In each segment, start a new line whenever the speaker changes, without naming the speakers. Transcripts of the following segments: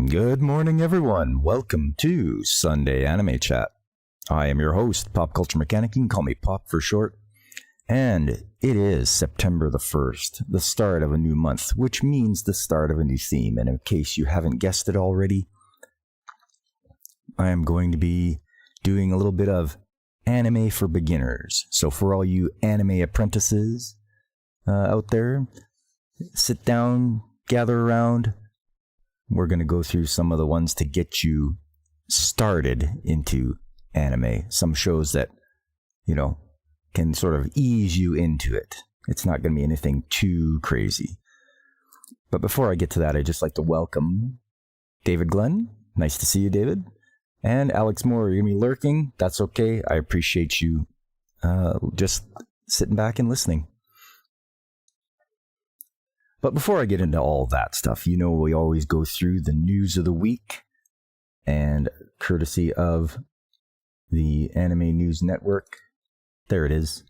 Good morning, everyone. Welcome to Sunday Anime Chat. I am your host, Pop Culture Mechanic. You can call me Pop for short. And it is September the 1st, the start of a new month, which means the start of a new theme. And in case you haven't guessed it already, I am going to be doing a little bit of anime for beginners. So for all you anime apprentices out there, sit down, gather around. We're going to go through some of the ones to get you started into anime. Some shows that, can sort of ease you into it. It's not going to be anything too crazy. But before I get to that, I'd just like to welcome David Glenn. Nice to see you, David. And Alex Moore, you're going to be lurking. That's okay. I appreciate you just sitting back and listening. But before I get into all that stuff, we always go through the news of the week, and courtesy of the Anime News Network, there it is.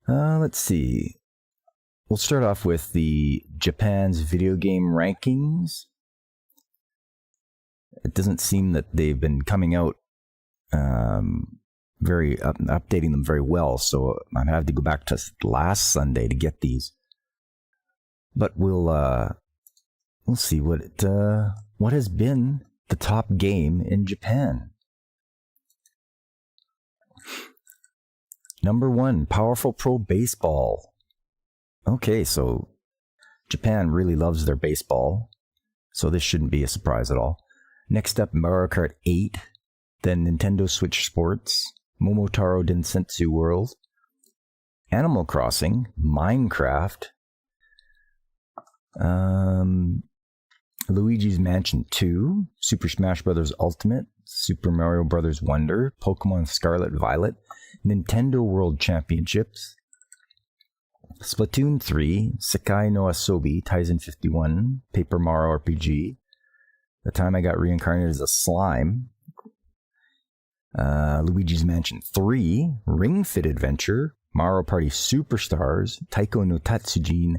Let's see. We'll start off with the Japan's video game rankings. It doesn't seem that they've been coming out updating them very well, so I have to go back to last Sunday to get these. But we'll see what has been the top game in Japan. Number 1, Powerful Pro Baseball. Okay, so Japan really loves their baseball, so this shouldn't be a surprise at all. Next up, Mario Kart 8, then Nintendo Switch Sports, Momotaro Densetsu World, Animal Crossing, Minecraft, Luigi's Mansion 2, Super Smash Bros. Ultimate, Super Mario Bros. Wonder, Pokemon Scarlet Violet, Nintendo World Championships, Splatoon 3, Sekai no Asobi, Tizen 51, Paper Mario RPG, The Time I Got Reincarnated as a Slime, Luigi's Mansion 3, Ring Fit Adventure, Mario Party Superstars, Taiko no Tatsujin,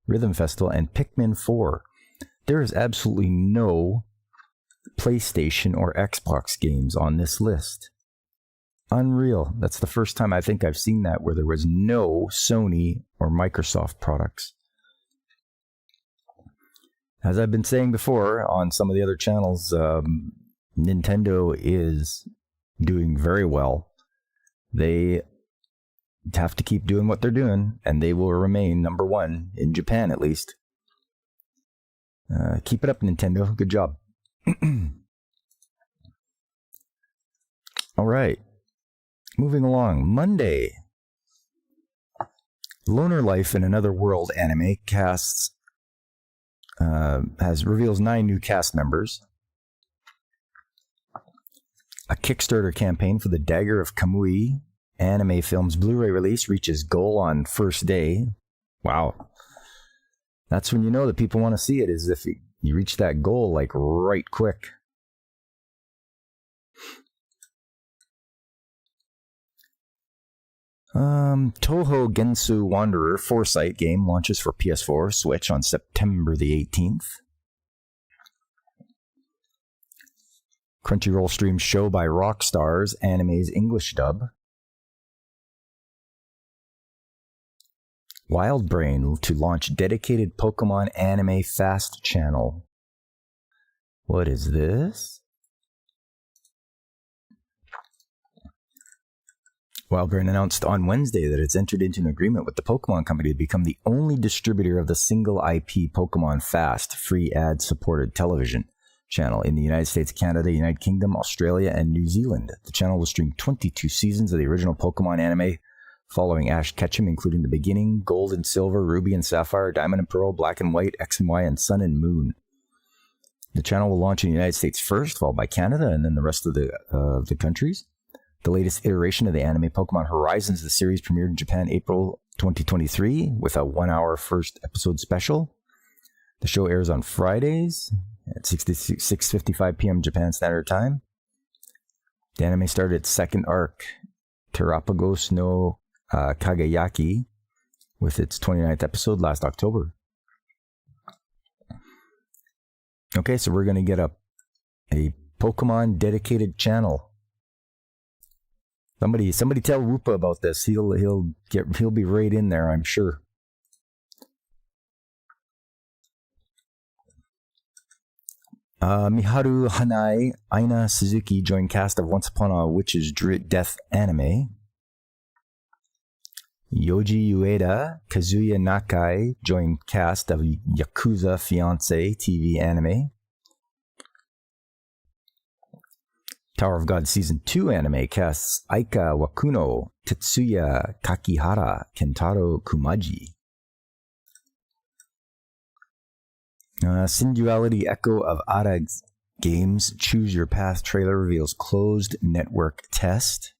Rhythm Festival, and Pikmin 4. There is absolutely no PlayStation or Xbox games on this list. Unreal. That's the first time I think I've seen that where there was no Sony or Microsoft products. As I've been saying before on some of the other channels, Nintendo is doing very well. They have to keep doing what they're doing, and they will remain number 1 in Japan at least. Keep it up, Nintendo. Good job. All right. Moving along. Monday. Loner Life in Another World anime casts reveals 9 new cast members. A Kickstarter campaign for the Dagger of Kamui anime film's Blu-ray release reaches goal on first day. Wow. That's when you know that people want to see it, is if you reach that goal like right quick. Touhou Gensu Wanderer Foresight game launches for PS4, Switch on September the 18th. Crunchyroll streams Show by Rockstars anime's English dub. Wildbrain to launch dedicated Pokemon anime fast channel. What is this? Wildbrain announced on Wednesday that it's entered into an agreement with the Pokemon Company to become the only distributor of the single IP Pokemon Fast free ad-supported television channel in the United States, Canada, United Kingdom, Australia, and New Zealand. The channel will stream 22 seasons of the original Pokemon anime, following Ash Ketchum, including the beginning, Gold and Silver, Ruby and Sapphire, Diamond and Pearl, Black and White, X and Y, and Sun and Moon. The channel will launch in the United States first, followed by Canada, and then the rest of the countries. The latest iteration of the anime Pokemon Horizons, the series premiered in Japan April 2023 with a 1-hour first episode special. The show airs on Fridays at 6:55 p.m. Japan Standard Time. The anime started its second arc, Terapagos no Kagayaki, with its 29th episode last October. Okay, so we're going to get a Pokemon dedicated channel. Somebody tell Woopa about this. He'll be right in there, I'm sure. Miharu Hanai, Aina Suzuki joined cast of Once Upon a Witch's Death anime. Yoji Ueda, Kazuya Nakai joined cast of Yakuza Fiancé TV anime. Tower of God Season 2 anime casts Aika Wakuno, Tetsuya Kakihara, Kentaro Kumaji. Sinduality Echo of Ara Games Choose Your Path trailer reveals closed network test.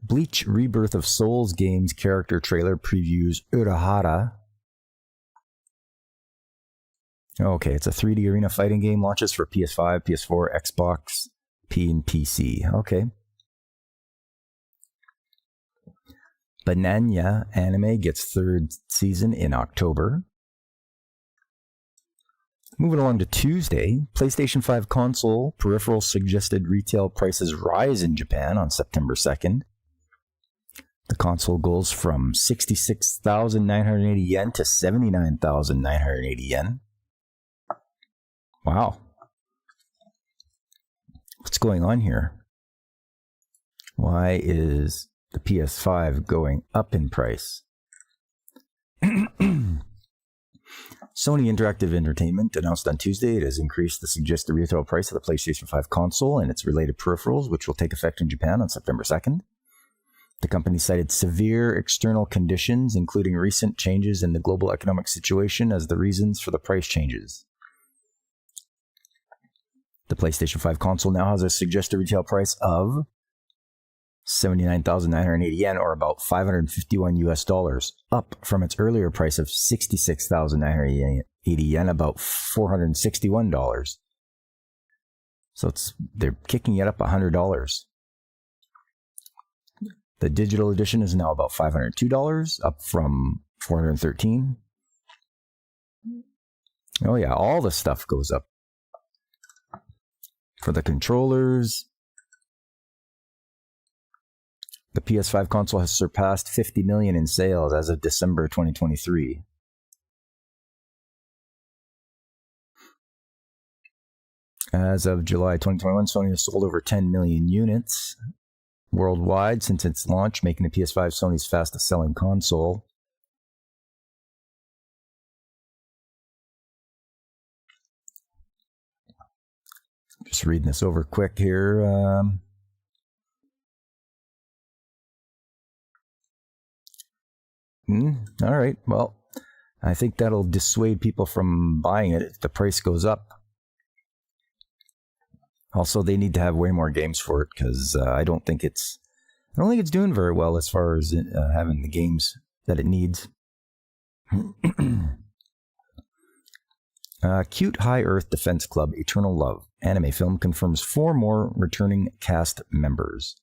Bleach Rebirth of Souls games character trailer previews Urahara. Okay, it's a 3D arena fighting game, launches for PS5, PS4, Xbox, P, and PC. Okay. Bananya anime gets third season in October. Moving along to Tuesday, PlayStation 5 console peripheral suggested retail prices rise in Japan on September 2nd. The console goes from 66,980 yen to 79,980 yen. Wow. What's going on here? Why is the PS5 going up in price? Sony Interactive Entertainment announced on Tuesday it has increased the suggested retail price of the PlayStation 5 console and its related peripherals, which will take effect in Japan on September 2nd. The company cited severe external conditions, including recent changes in the global economic situation, as the reasons for the price changes. The PlayStation 5 console now has a suggested retail price of 79,980 yen, or about $551 up from its earlier price of 66,980 yen, about $461. So they're kicking it up $100. The digital edition is now about $502, up from $413. Oh yeah, all the stuff goes up. For the controllers, the PS5 console has surpassed 50 million in sales as of December 2023. As of July 2021, Sony has sold over 10 million units worldwide since its launch, making the PS5 Sony's fastest-selling console. Just reading this over quick here. All right. Well, I think that'll dissuade people from buying it if the price goes up. Also, they need to have way more games for it, because I don't think it's doing very well as far as having the games that it needs. Cute High Earth Defense Club Eternal Love anime film confirms 4 more returning cast members.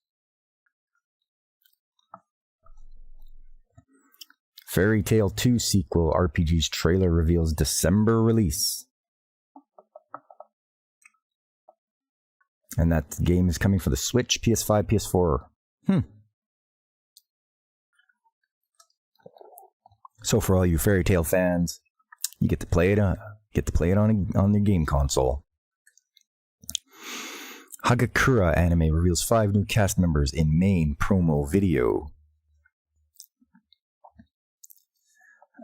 Fairy Tail 2 sequel RPG's trailer reveals December release. And that game is coming for the Switch, PS5, PS4. So for all you Fairy Tail fans, you get to play it on the game console. Hagakura anime reveals 5 new cast members in main promo video.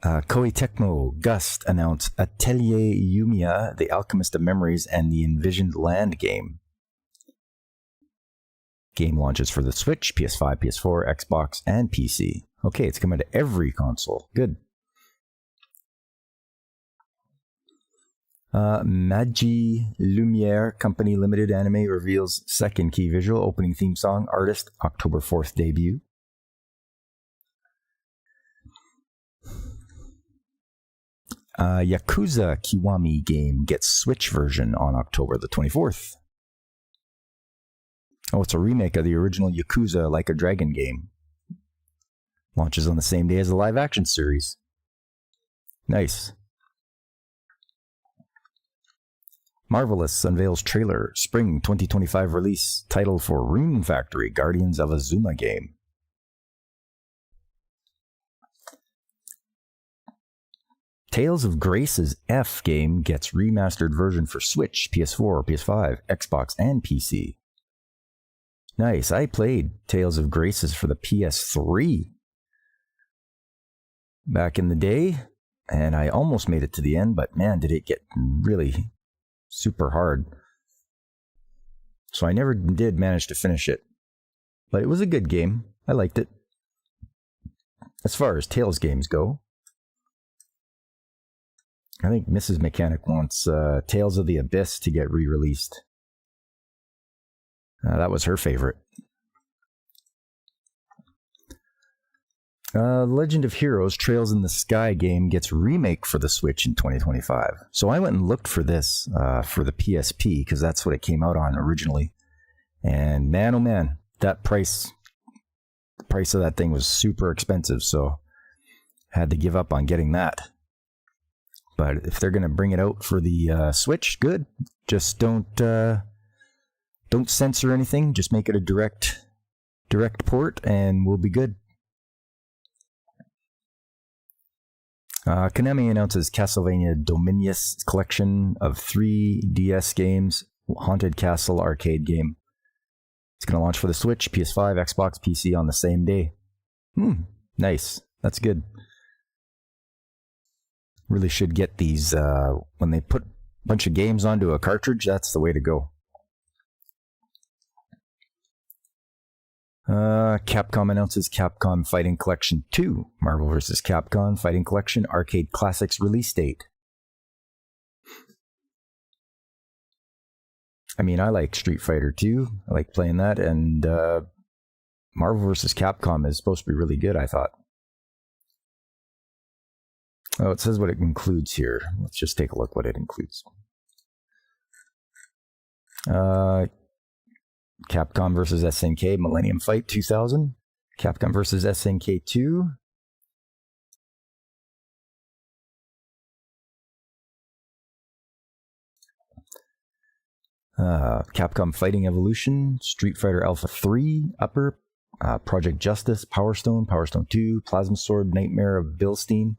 Koei Tecmo Gust announced Atelier Yumiya, The Alchemist of Memories, and the Envisioned Land game. Game launches for the Switch, PS5, PS4, Xbox, and PC. Okay, it's coming to every console. Good. Magi Lumiere Company Limited anime reveals second key visual, opening theme song, artist, October 4th debut. Yakuza Kiwami game gets Switch version on October the 24th. Oh, it's a remake of the original Yakuza Like a Dragon game. Launches on the same day as the live-action series. Nice. Marvelous unveils trailer, spring 2025 release, title for Rune Factory, Guardians of Azuma game. Tales of Grace's F game gets remastered version for Switch, PS4, PS5, Xbox, and PC. Nice. I played Tales of Grace's for the PS3 back in the day, and I almost made it to the end, but man, did it get really super hard. So I never did manage to finish it. But it was a good game. I liked it. As far as Tales games go, I think Mrs. Mechanic wants Tales of the Abyss to get re-released. That was her favorite. Legend of Heroes Trails in the Sky game gets remake for the Switch in 2025. So I went and looked for this for the PSP because that's what it came out on originally. And man, oh man, the price of that thing was super expensive. So I had to give up on getting that. But if they're going to bring it out for the Switch, good. Just don't censor anything. Just make it a direct port and we'll be good. Konami announces Castlevania Dominious collection of 3 DS games, Haunted Castle arcade game. It's going to launch for the Switch, PS5, Xbox, PC on the same day. Nice. That's good. Really should get these, when they put a bunch of games onto a cartridge, that's the way to go. Capcom announces Capcom Fighting Collection 2, Marvel vs. Capcom Fighting Collection Arcade Classics release date. I mean, I like Street Fighter 2. I like playing that, and Marvel vs. Capcom is supposed to be really good, I thought. Oh, it says what it includes here. Let's just take a look what it includes. Capcom vs. SNK Millennium Fight 2000. Capcom vs. SNK 2. Capcom Fighting Evolution, Street Fighter Alpha 3, Upper, Project Justice, Power Stone, Power Stone 2, Plasma Sword, Nightmare of Bilstein.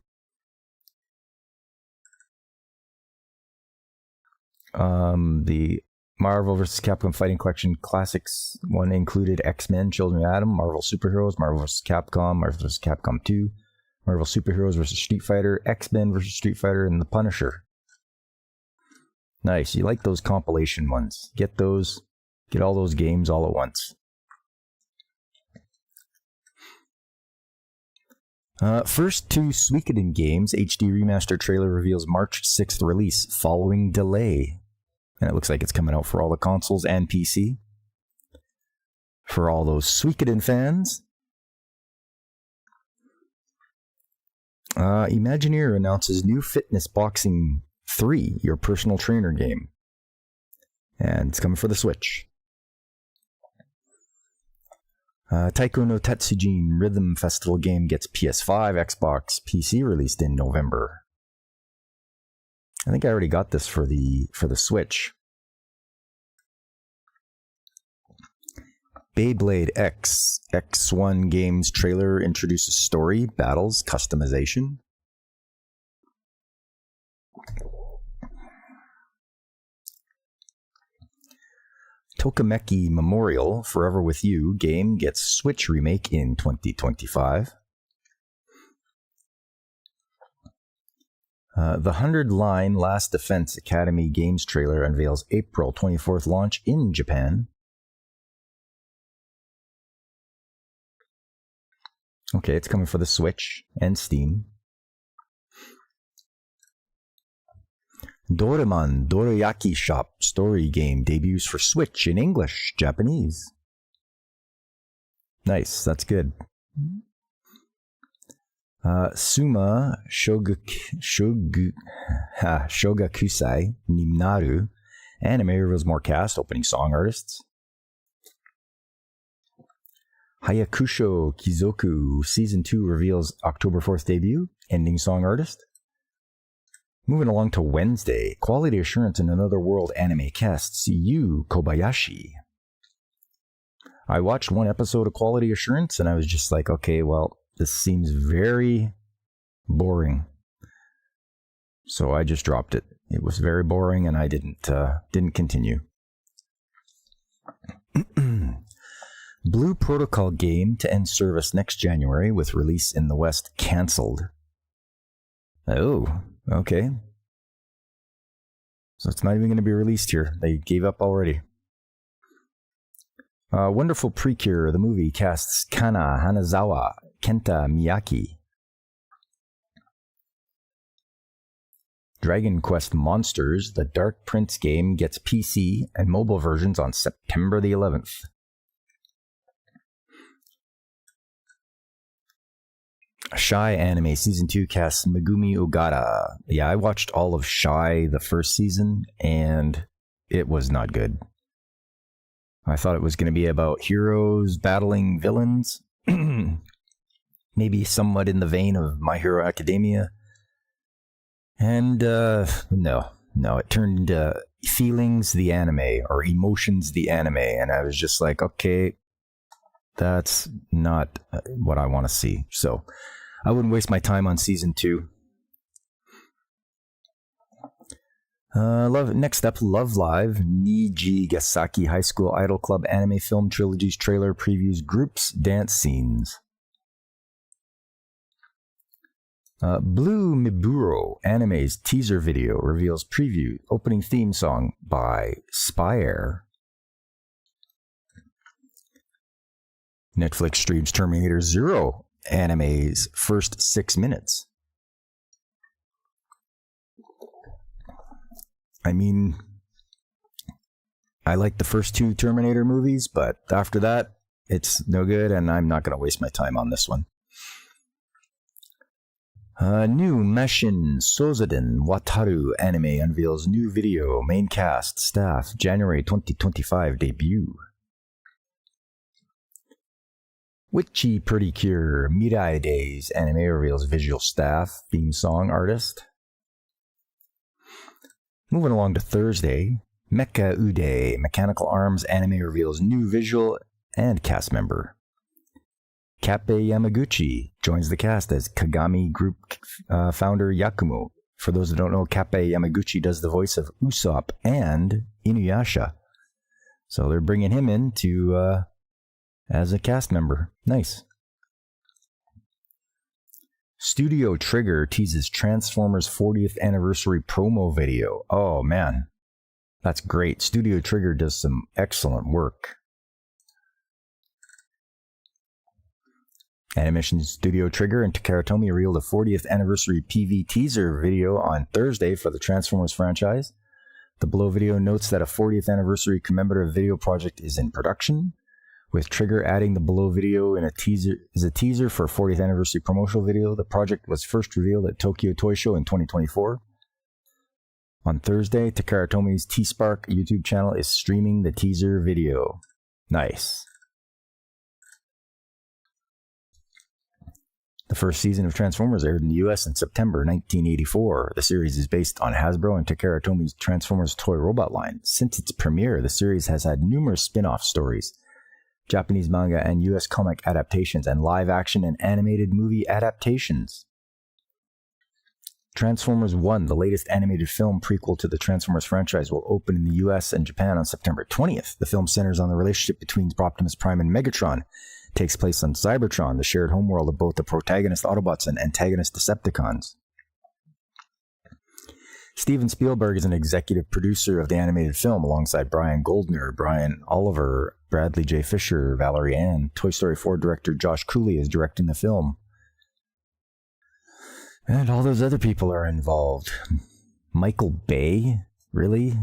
The Marvel vs. Capcom Fighting Collection Classics one included X-Men, Children of Atom, Marvel Superheroes, Marvel vs. Capcom, Marvel vs. Capcom 2, Marvel Superheroes vs. Street Fighter, X-Men vs. Street Fighter, and The Punisher. Nice. You like those compilation ones. Get those. Get all those games all at once. First 2 Suikoden games, HD remaster trailer reveals March 6th release following delay. And it looks like it's coming out for all the consoles and PC. For all those Suikoden fans. Imagineer announces new Fitness Boxing 3, your personal trainer game. And it's coming for the Switch. Taiko no Tatsujin Rhythm Festival game gets PS5, Xbox, PC released in November. I think I already got this for the Switch. Beyblade X X1 games trailer introduces story, battles, customization. Tokimeki Memorial Forever With You game gets Switch remake in 2025. The 100 Line Last Defense Academy games trailer unveils April 24th launch in Japan. Okay, it's coming for the Switch and Steam. Doraemon Dorayaki Shop story game debuts for Switch in English, Japanese. Nice, that's good. Suma Shogakusai Nimnaru anime reveals more cast, opening song artists. Hayakusho Kizoku Season 2 reveals October 4th debut, ending song artist. Moving along to Wednesday, Quality Assurance in Another World anime casts Yu Kobayashi. I watched one episode of Quality Assurance and I was just like, okay, well, this seems very boring. So I just dropped it. It was very boring and I didn't continue. Blue Protocol game to end service next January with release in the West cancelled. Oh, okay. So it's not even going to be released here. They gave up already. Wonderful Precure, the movie, casts Kana Hanazawa, Kenta Miyaki. Dragon Quest Monsters, the Dark Prince game, gets PC and mobile versions on September the 11th. Shy anime season 2 casts Megumi Ogata. Yeah, I watched all of Shy the first season and it was not good. I thought it was going to be about heroes battling villains. Maybe somewhat in the vein of My Hero Academia. And no, it turned into Feelings the anime or Emotions the anime. And I was just like, okay, that's not what I want to see. So I wouldn't waste my time on season 2. Next up, Love Live, Nijigasaki High School Idol Club anime film trilogy's trailer previews groups dance scenes. Blue Miburo anime's teaser video reveals preview opening theme song by Spire. Netflix streams Terminator Zero anime's first 6 minutes. I mean, I like the first 2 Terminator movies, but after that, it's no good, and I'm not going to waste my time on this one. New Meshin Sozoden Wataru anime unveils new video, main cast, staff, January 2025 debut. Witchy Pretty Cure Mirai Days anime reveals visual staff, theme song artist. Moving along to Thursday, Mecha Ude Mechanical Arms anime reveals new visual and cast member. Kappei Yamaguchi joins the cast as Kagami Group founder Yakumo. For those that don't know, Kappei Yamaguchi does the voice of Usopp and Inuyasha. So they're bringing him in to as a cast member. Nice. Studio Trigger teases Transformers 40th anniversary promo video. Oh man, that's great. Studio Trigger does some excellent work. Animation Studio Trigger and Takara Tomy revealed a 40th anniversary PV teaser video on Thursday for the Transformers franchise. The below video notes that a 40th anniversary commemorative video project is in production, with Trigger adding the below video in a teaser for 40th anniversary promotional video. The project was first revealed at Tokyo Toy Show in 2024. On Thursday, Takara Tomy's T-Spark YouTube channel is streaming the teaser video. Nice. The first season of Transformers aired in the US in September 1984. The series is based on Hasbro and Takara Tomy's Transformers toy robot line. Since its premiere, the series has had numerous spin-off stories, Japanese manga and US comic adaptations, and live-action and animated movie adaptations. Transformers 1, the latest animated film prequel to the Transformers franchise, will open in the US and Japan on September 20th. The film centers on the relationship between Optimus Prime and Megatron. It takes place on Cybertron, the shared homeworld of both the protagonist Autobots and antagonist Decepticons. Steven Spielberg is an executive producer of the animated film alongside Brian Goldner, Brian Oliver, Bradley J. Fisher, Valerie Ann. Toy Story 4 director Josh Cooley is directing the film. And all those other people are involved. Michael Bay? Really?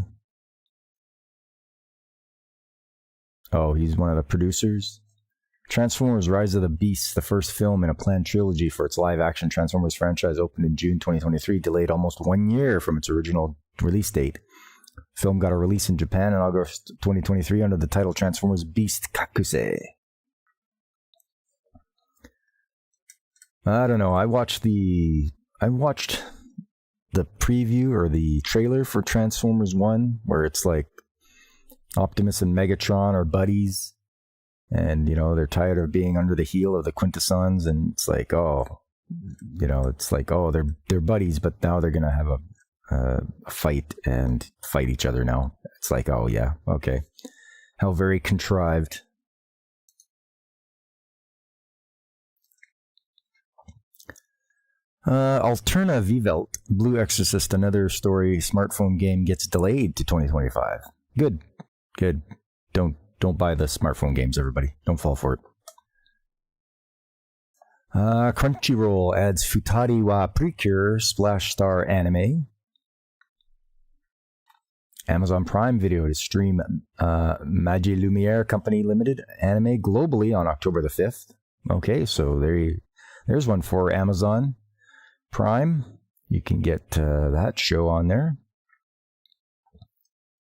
Oh, he's one of the producers? Transformers Rise of the Beasts, the first film in a planned trilogy for its live-action Transformers franchise, opened in June 2023, delayed almost 1 year from its original release date. The film got a release in Japan in August 2023 under the title Transformers Beast Kakuse. I don't know. I watched the the preview or the trailer for Transformers 1, where it's like Optimus and Megatron are buddies, and, you know, they're tired of being under the heel of the Quintessons, and it's like, oh, you know, it's like, oh, they're buddies, but now they're gonna have a fight and fight each other now. It's like, oh yeah, okay. How very contrived. Alterna Vivelt, Blue Exorcist, another story smartphone game, gets delayed to 2025. Good. Don't buy the smartphone games, everybody. Don't fall for it. Crunchyroll adds Futari wa Precure Splash Star anime. Amazon Prime Video to stream Magie Lumiere Company Limited anime globally on October the 5th. Okay, so there's one for Amazon Prime. You can get that show on there.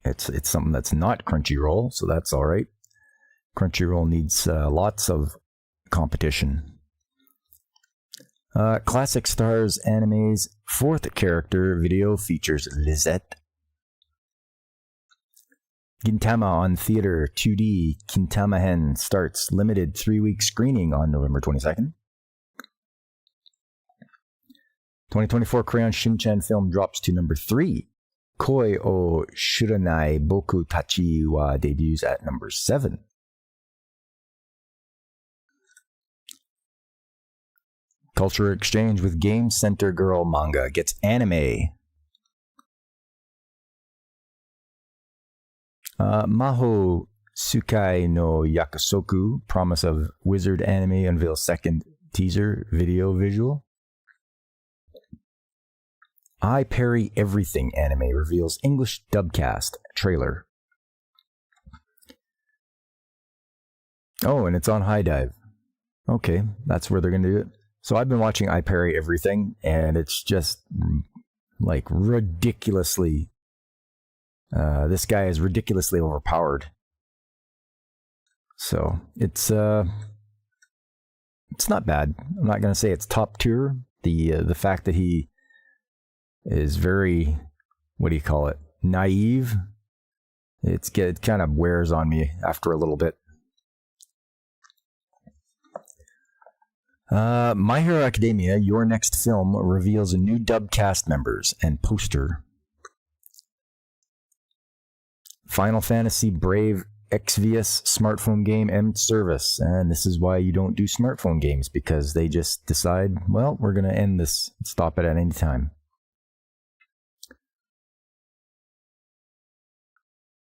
It's something that's not Crunchyroll, so that's all right. Crunchyroll needs lots of competition. Classic Stars Anime's fourth character video features Lisette. Gintama on Theater 2D Gintama Hen starts limited 3-week screening on November 22nd. 2024 Crayon Shin-chan film drops to number 3. Koi o Shiranai Boku Tachi wa debuts at number 7. Culture Exchange with Game Center Girl manga gets anime. Maho Tsukai no Yakusoku, Promise of Wizard anime, unveils second teaser video visual. I Parry Everything anime reveals English dubcast trailer. Oh, and it's on High Dive. Okay, that's where they're going to do it. So I've been watching I Parry Everything, and it's just like ridiculously... this guy is ridiculously overpowered. So it's not bad. I'm not going to say it's top tier. The fact that he is very, what do you call it, naive, it kind of wears on me after a little bit. My Hero Academia, Your Next Film, reveals new dub cast members and poster. Final Fantasy Brave Exvius smartphone game ends service, and this is why you don't do smartphone games, because they just decide, well, we're going to end this, stop it at any time.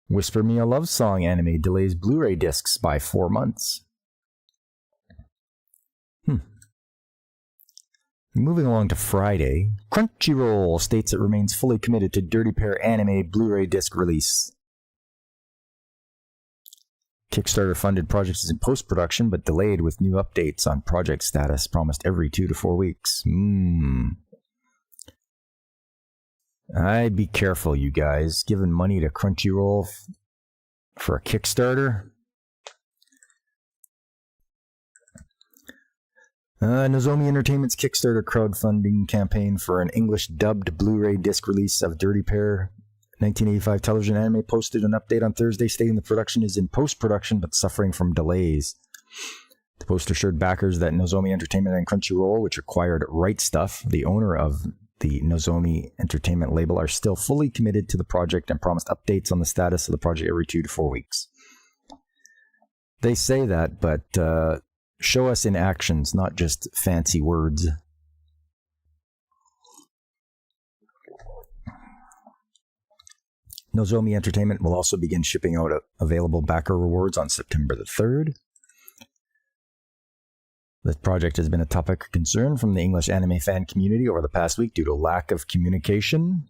Whisper Me a Love Song anime delays Blu-ray discs by 4 months. Moving along to Friday, Crunchyroll states it remains fully committed to Dirty Pair anime Blu-ray disc release. Kickstarter-funded project is in post-production, but delayed with new updates on project status promised every 2 to 4 weeks. I'd be careful, you guys. Giving money to Crunchyroll for a Kickstarter. Nozomi Entertainment's Kickstarter crowdfunding campaign for an English-dubbed Blu-ray disc release of Dirty Pair 1985 television anime posted an update on Thursday stating the production is in post-production but suffering from delays. The poster assured backers that Nozomi Entertainment and Crunchyroll, which acquired Right Stuff, the owner of the Nozomi Entertainment label, are still fully committed to the project and promised updates on the status of the project every 2 to 4 weeks. They say that, but show us in actions, not just fancy words. Nozomi Entertainment will also begin shipping out available backer rewards on September the 3rd. This project has been a topic of concern from the English anime fan community over the past week due to lack of communication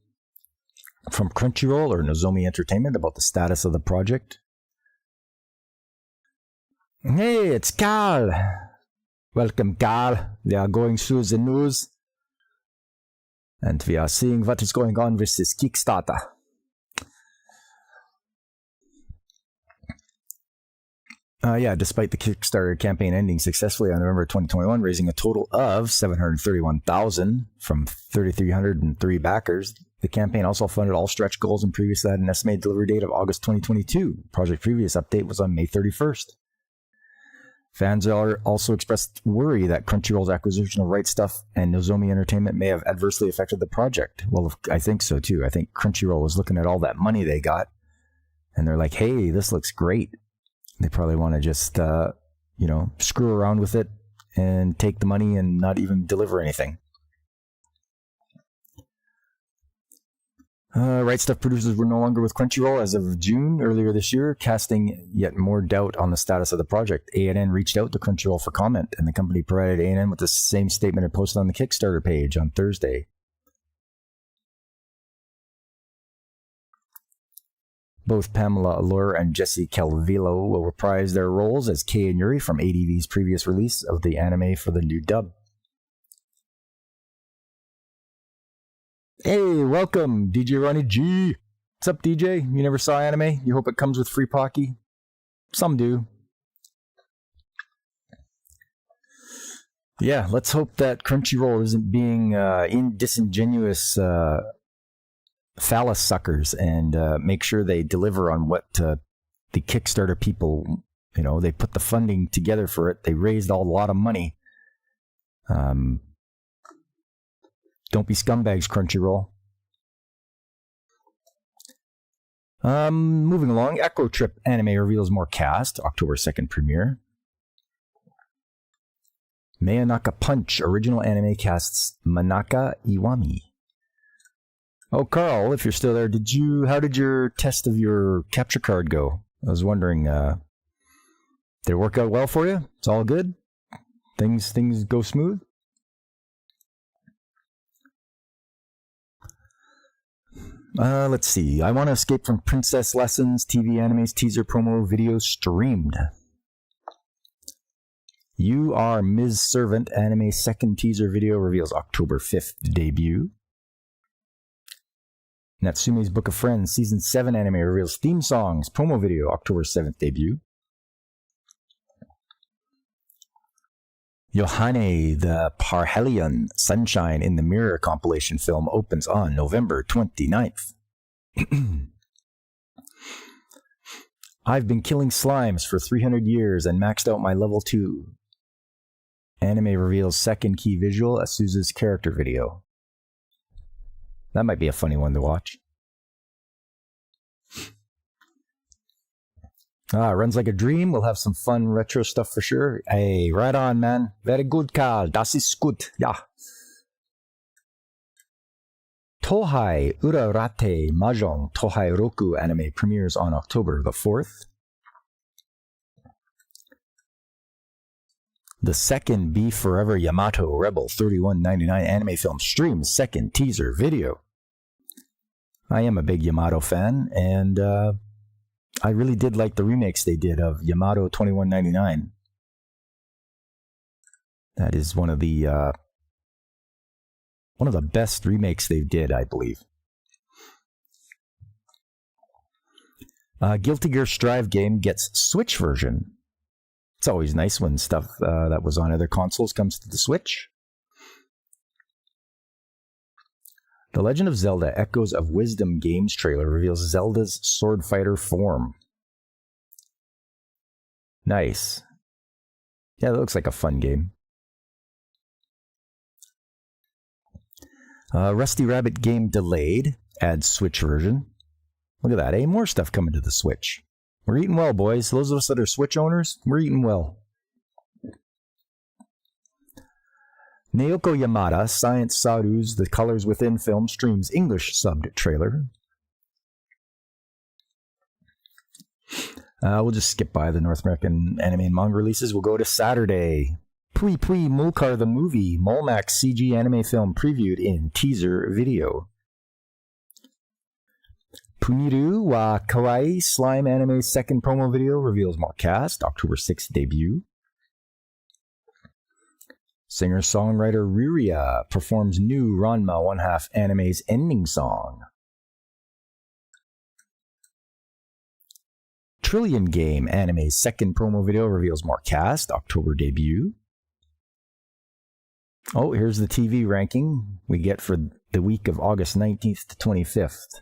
from Crunchyroll or Nozomi Entertainment about the status of the project. Hey, it's Carl! Welcome, Carl. We are going through the news, and we are seeing what is going on with this Kickstarter. Despite the Kickstarter campaign ending successfully on November 2021, raising a total of $731,000 from 3,303 backers, the campaign also funded all stretch goals and previously had an estimated delivery date of August 2022. Project previous update was on May 31st. Fans also expressed worry that Crunchyroll's acquisition of Right Stuff and Nozomi Entertainment may have adversely affected the project. Well, I think so too. I think Crunchyroll was looking at all that money they got, and they're like, hey, this looks great. They probably want to just, screw around with it and take the money and not even deliver anything. Right Stuff producers were no longer with Crunchyroll as of June earlier this year, casting yet more doubt on the status of the project. ANN reached out to Crunchyroll for comment, and the company provided ANN with the same statement it posted on the Kickstarter page on Thursday. Both Pamela Allure and Jesse Calvillo will reprise their roles as Kei and Yuri from ADV's previous release of the anime for the new dub. Hey, welcome, DJ Ronnie G. What's up, DJ? You never saw anime? You hope it comes with free Pocky? Some do. Yeah, let's hope that Crunchyroll isn't being disingenuous phallus suckers and make sure they deliver on what the Kickstarter people, they put the funding together for it. They raised a lot of money. Don't be scumbags, Crunchyroll. Moving along, Echo Trip anime reveals more cast. October 2nd premiere. Mayanaka Punch original anime casts Manaka Iwami. Oh, Carl, if you're still there, how did your test of your capture card go? I was wondering, did it work out well for you? It's all good? Things go smooth? Let's see. I Want to Escape from Princess Lessons TV Animes teaser promo video streamed. You Are Ms. Servant anime second teaser video reveals October 5th debut. Natsume's Book of Friends Season 7 anime reveals theme songs, promo video, October 7th debut. Yohane the Parhelion Sunshine in the Mirror compilation film opens on November 29th. I've been killing slimes for 300 years and maxed out my level 2. Anime reveals second key visual, Asuza's character video. That might be a funny one to watch. Runs Like a Dream. We'll have some fun retro stuff for sure. Hey, right on, man. Very good, Karl. Das ist gut. Ja. Tohai Urarate Mahjong Tohai Roku anime premieres on October the 4th. The second Be Forever Yamato Rebel $31.99 anime film streams second teaser video. I am a big Yamato fan, and I really did like the remakes they did of Yamato $21.99. That is one of the best remakes they did, I believe. Guilty Gear Strive game gets Switch version. It's always nice when stuff that was on other consoles comes to the Switch. The Legend of Zelda Echoes of Wisdom Games trailer reveals Zelda's sword fighter form. Nice. Yeah, that looks like a fun game. Rusty Rabbit game delayed. Adds Switch version. Look at that, eh? More stuff coming to the Switch. We're eating well, boys. Those of us that are Switch owners, we're eating well. Naoko Yamada, Science Saru's The Colors Within film streams English subbed trailer. We'll just skip by the North American anime and manga releases. We'll go to Saturday. Pui Pui Mulcar the Movie, Molmax CG anime film previewed in teaser video. Puniru wa Kawaii Slime anime second promo video reveals more cast, October 6th debut. Singer-songwriter Ruria performs new Ranma 1/2 anime's ending song. Trillion Game anime's second promo video reveals more cast, October debut. Oh, here's the TV ranking we get for the week of August 19th to 25th.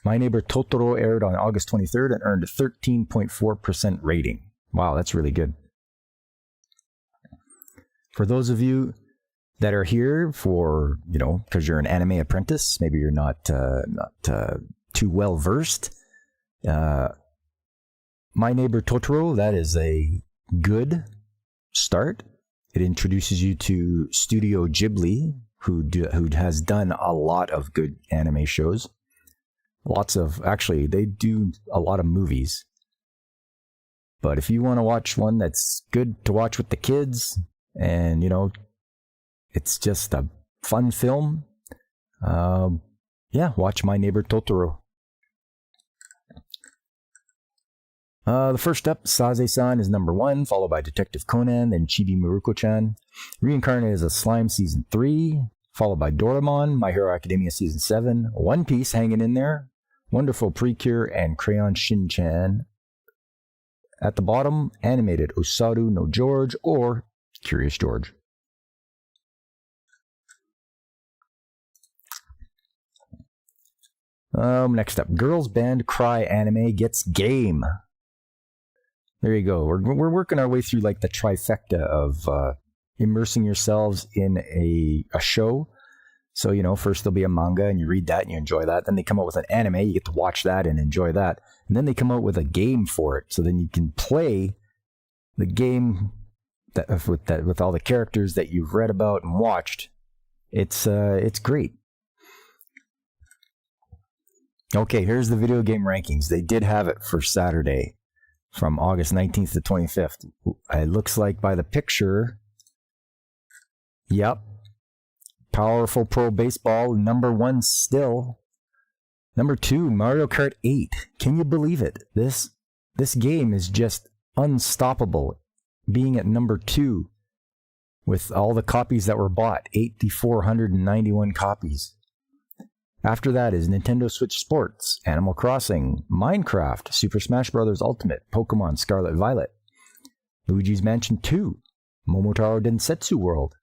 My Neighbor Totoro aired on August 23rd and earned a 13.4% rating. Wow, that's really good. For those of you that are here for, because you're an anime apprentice, maybe you're not too well versed. My Neighbor Totoro, that is a good start. It introduces you to Studio Ghibli, who has done a lot of good anime shows. Actually, they do a lot of movies. But if you want to watch one that's good to watch with the kids, and, it's just a fun film, watch My Neighbor Totoro. The first up, Saze-san is number 1, followed by Detective Conan, then Chibi Maruko-chan. Reincarnated as a Slime Season 3, followed by Doraemon, My Hero Academia Season 7, One Piece hanging in there, Wonderful Precure, and Crayon Shin-chan. At the bottom, animated Osaru no George or Curious George. Next up, Girls Band Cry Anime gets game. There you go. We're working our way through like the trifecta of immersing yourselves in a show. So, first there'll be a manga and you read that and you enjoy that. Then they come out with an anime, you get to watch that and enjoy that. And then they come out with a game for it. So then you can play the game with all the characters that you've read about and watched. It's great. Okay, here's the video game rankings. They did have it for Saturday from August 19th to 25th. It looks like by the picture, yep, Powerful Pro Baseball, number 1 still. Number 2, Mario Kart 8. Can you believe it? This game is just unstoppable, being at number 2 with all the copies that were bought, 8,491 copies. After that is Nintendo Switch Sports, Animal Crossing, Minecraft, Super Smash Bros. Ultimate, Pokemon Scarlet Violet, Luigi's Mansion 2, Momotaro Densetsu World,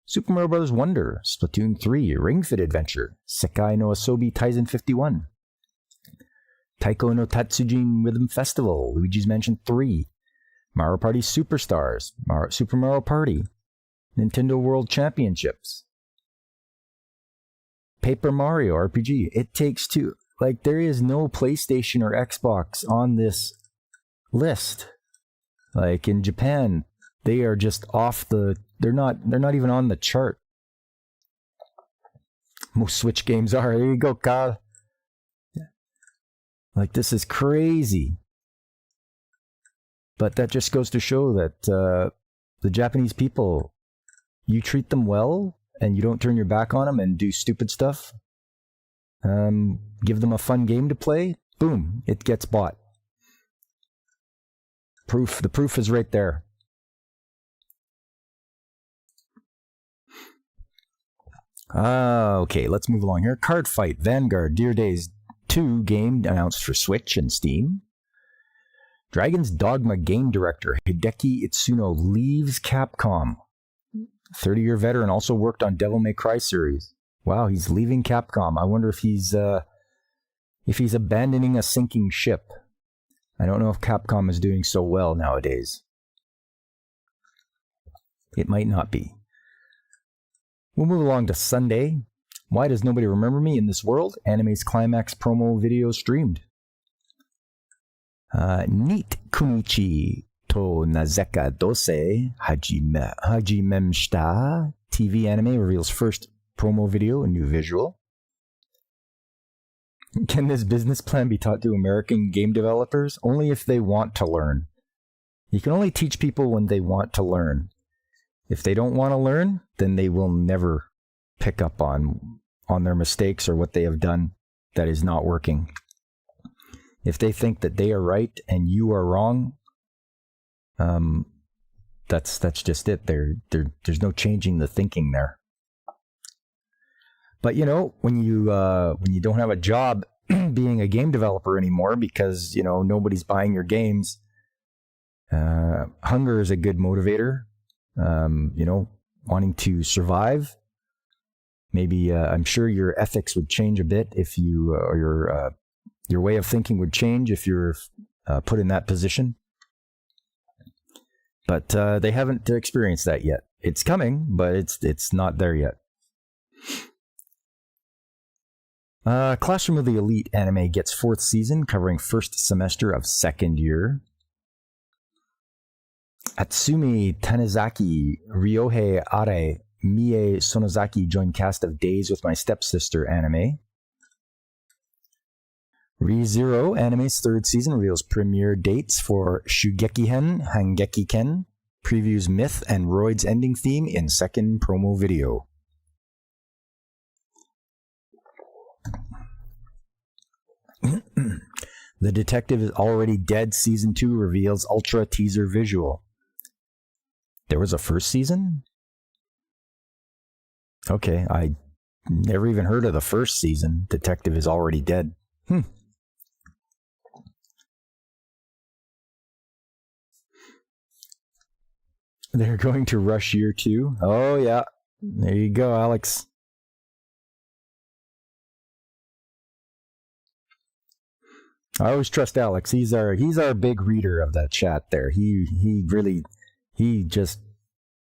Super Mario Bros. Wonder, Splatoon 3, Ring Fit Adventure, Sekai no Asobi Taisen 51, Taiko no Tatsujin Rhythm Festival, Luigi's Mansion 3, Mario Party Superstars, Super Mario Party, Nintendo World Championships, Paper Mario RPG, It Takes Two. Like, there is no PlayStation or Xbox on this list. Like, in Japan, they are just off the... They're not even on the chart. Most Switch games are. There you go, Kyle. Like, this is crazy. But that just goes to show that the Japanese people, you treat them well, and you don't turn your back on them and do stupid stuff, give them a fun game to play, boom, it gets bought. The proof is right there. Okay, let's move along here. Card Fight Vanguard Dear Days 2 game announced for Switch and Steam. Dragon's Dogma game director Hideki Itsuno leaves Capcom. 30-year veteran, also worked on Devil May Cry series. Wow, he's leaving Capcom. I wonder if he's abandoning a sinking ship. I don't know if Capcom is doing so well nowadays. It might not be. We'll move along to Sunday. Why does nobody remember me in this world? Anime's climax promo video streamed. Neat Kunichi to Nazeka Dose Hajimemshita TV anime reveals first promo video and new visual. Can this business plan be taught to American game developers? Only if they want to learn. You can only teach people when they want to learn. If they don't want to learn, then they will never pick up on their mistakes or what they have done that is not working. If they think that they are right and you are wrong, that's just it. There's no changing the thinking there. But when you don't have a job, being a game developer anymore because, nobody's buying your games. Hunger is a good motivator, wanting to survive. Maybe I'm sure your ethics would change a bit if you, or your way of thinking would change if you're put in that position. But they haven't experienced that yet. It's coming, but it's not there yet. Classroom of the Elite anime gets 4th season, covering first semester of second year. Atsumi Tanizaki, Ryohei Are, Mie Sonozaki join cast of Days with My Stepsister anime. ReZero anime's 3rd season reveals premiere dates for Shugeki-hen, Hangeki-ken, previews Myth and Roid's ending theme in second promo video. The Detective is Already Dead Season 2 reveals Ultra teaser visual. There was a first season? Okay, I never even heard of the first season. Detective is Already Dead. They're going to rush year 2. Oh, yeah. There you go, Alex. I always trust Alex. He's our big reader of that chat there. He just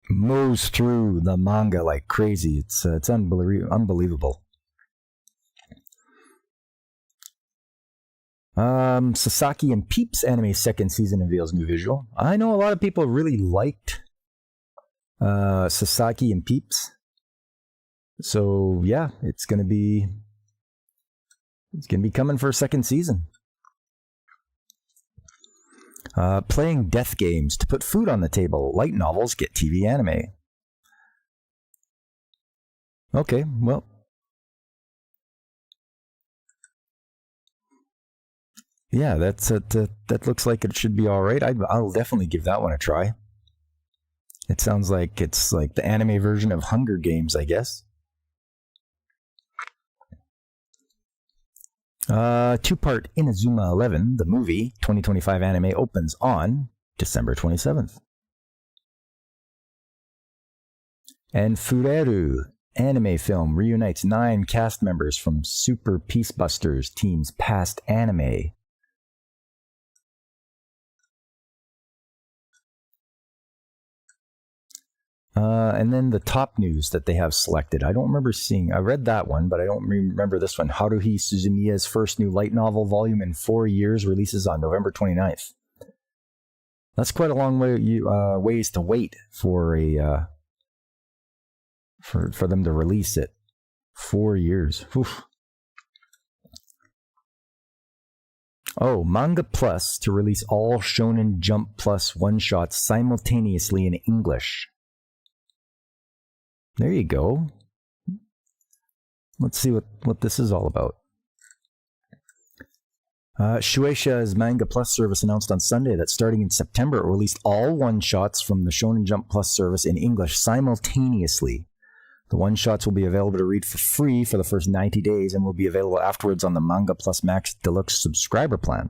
mows through the manga like crazy. It's unbelievable. Sasaki and Peeps anime 2nd season reveals new visual. I know a lot of people really liked Sasaki and Peeps. So yeah, it's gonna be coming for a 2nd season. Playing death games to put food on the table. Light novels get TV anime. Okay, well. Yeah, that looks like it should be all right. I'll definitely give that one a try. It sounds like it's like the anime version of Hunger Games, I guess. 2-part Inazuma 11, the movie, 2025 anime opens on December 27th. And Fureru anime film reunites 9 cast members from Super Peacebusters team's past anime. And then the top news that they have selected. I don't remember seeing. I read that one, but I don't remember this one. Haruhi Suzumiya's first new light novel volume in 4 years releases on November 29th. That's quite a long ways to wait for for them to release it. 4 years. Oof. Oh, Manga Plus to release all Shonen Jump Plus one-shots simultaneously in English. There you go. Let's see what this is all about. Shueisha's Manga Plus service announced on Sunday that starting in September, it released all one-shots from the Shonen Jump Plus service in English simultaneously. The one-shots will be available to read for free for the first 90 days and will be available afterwards on the Manga Plus Max Deluxe subscriber plan.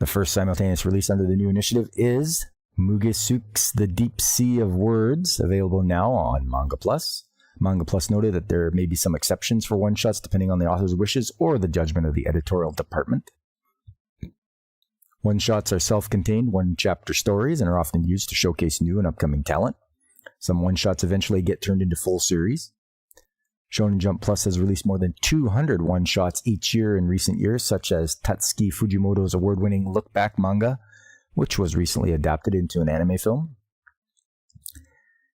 The first simultaneous release under the new initiative is Mugesuk's The Deep Sea of Words, available now on Manga Plus. Manga Plus noted that there may be some exceptions for one-shots depending on the author's wishes or the judgment of the editorial department. One-shots are self-contained one-chapter stories and are often used to showcase new and upcoming talent. Some one-shots eventually get turned into full series. Shonen Jump Plus has released more than 200 one-shots each year in recent years, such as Tatsuki Fujimoto's award-winning Look Back manga, which was recently adapted into an anime film.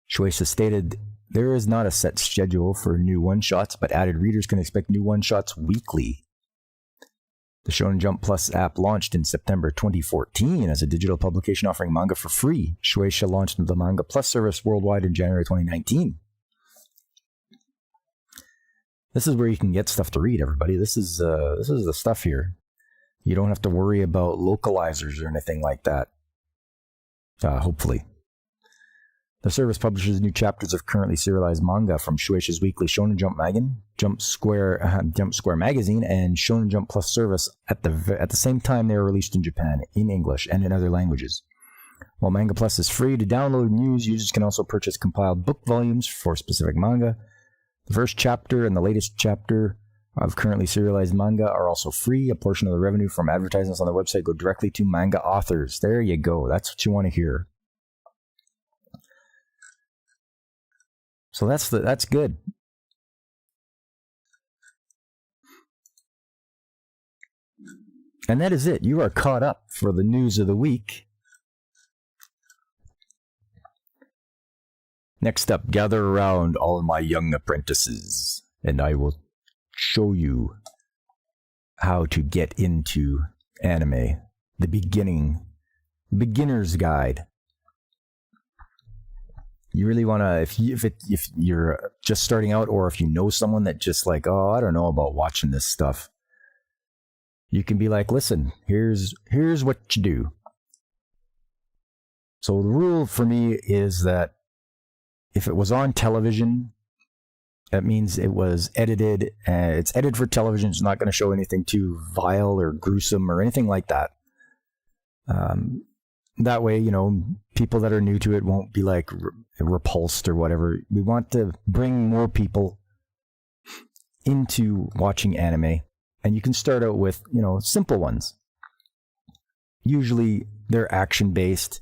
Shueisha stated, there is not a set schedule for new one-shots, but added readers can expect new one-shots weekly. The Shonen Jump Plus app launched in September 2014 as a digital publication offering manga for free. Shueisha launched the Manga Plus service worldwide in January 2019. This is where you can get stuff to read, everybody. This is the stuff here. You don't have to worry about localizers or anything like that. Hopefully. The service publishes new chapters of currently serialized manga from Shueisha's weekly Shonen Jump magazine, Jump Square magazine, and Shonen Jump Plus service at the same time they are released in Japan, in English, and in other languages. While Manga Plus is free to download and use, users can also purchase compiled book volumes for specific manga. The first chapter and the latest chapter of currently serialized manga are also free. A portion of the revenue from advertisements on the website go directly to manga authors. There you go. That's what you want to hear. So that's good. And that is it. You are caught up for the news of the week. Next up, gather around all my young apprentices, and I will show you how to get into anime. The beginner's guide. You really want to, if you're just starting out, or if you know someone that just like, oh, I don't know about watching this stuff, you can be like, listen, here's what you do. So the rule for me is that if it was on television, that means it was edited. It's edited for television. It's not going to show anything too vile or gruesome or anything like that. That way, people that are new to it won't be like repulsed or whatever. We want to bring more people into watching anime. And you can start out with, simple ones. Usually they're action-based.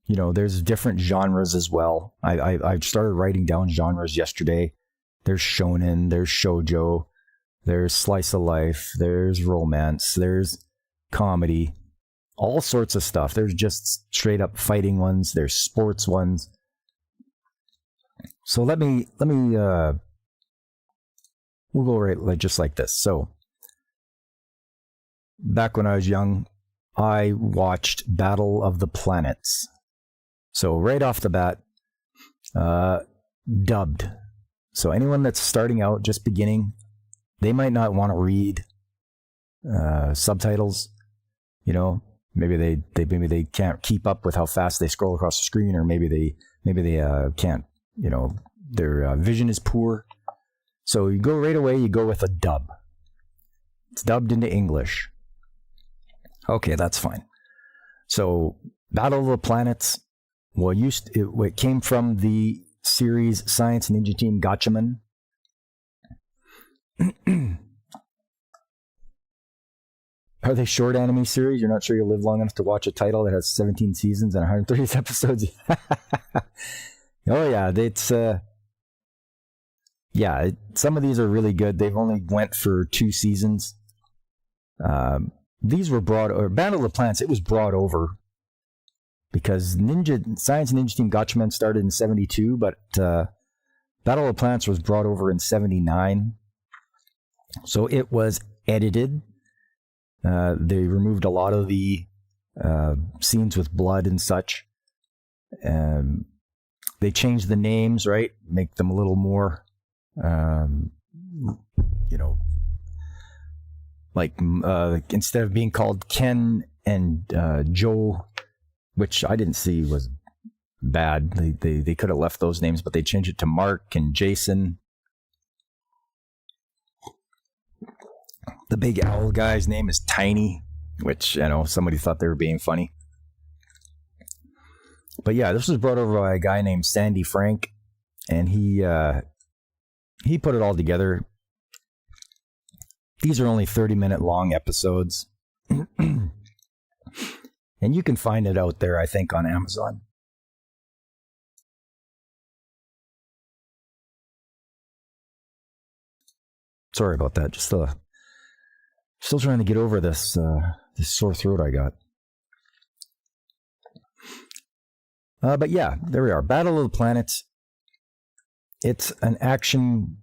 There's different genres as well. I started writing down genres yesterday. There's shonen, there's shoujo, there's slice of life, there's romance, there's comedy, all sorts of stuff. There's just straight up fighting ones, there's sports ones. So let me we'll go right just like this. So back when I was young, I watched Battle of the Planets. So right off the bat, dubbed. So anyone that's starting out, just beginning, they might not want to read subtitles. Maybe they can't keep up with how fast they scroll across the screen, or maybe they can't. Their vision is poor. So you go right away. You go with a dub. It's dubbed into English. Okay, that's fine. So Battle of the Planets. Well, it came from the series Science Ninja Team Gatchaman. Are they short anime series? You're not sure you'll live long enough to watch a title that has 17 seasons and 130 episodes? Oh, yeah. It's some of these are really good. They've only went for 2 seasons. These were Battle of the Planets, it was brought over. Because Science Ninja Team Gatchaman started in 72, but Battle of the Planets was brought over in 79. So it was edited. They removed a lot of the scenes with blood and such. They changed the names, right? Make them a little more, instead of being called Ken and Joe, which I didn't see was bad. They could have left those names, but they changed it to Mark and Jason. The big owl guy's name is Tiny, which, somebody thought they were being funny. But yeah, this was brought over by a guy named Sandy Frank, and he put it all together. These are only 30-minute long episodes. And you can find it out there, I think, on Amazon. Sorry about that. Just still trying to get over this sore throat I got. But yeah, there we are. Battle of the Planets. It's an action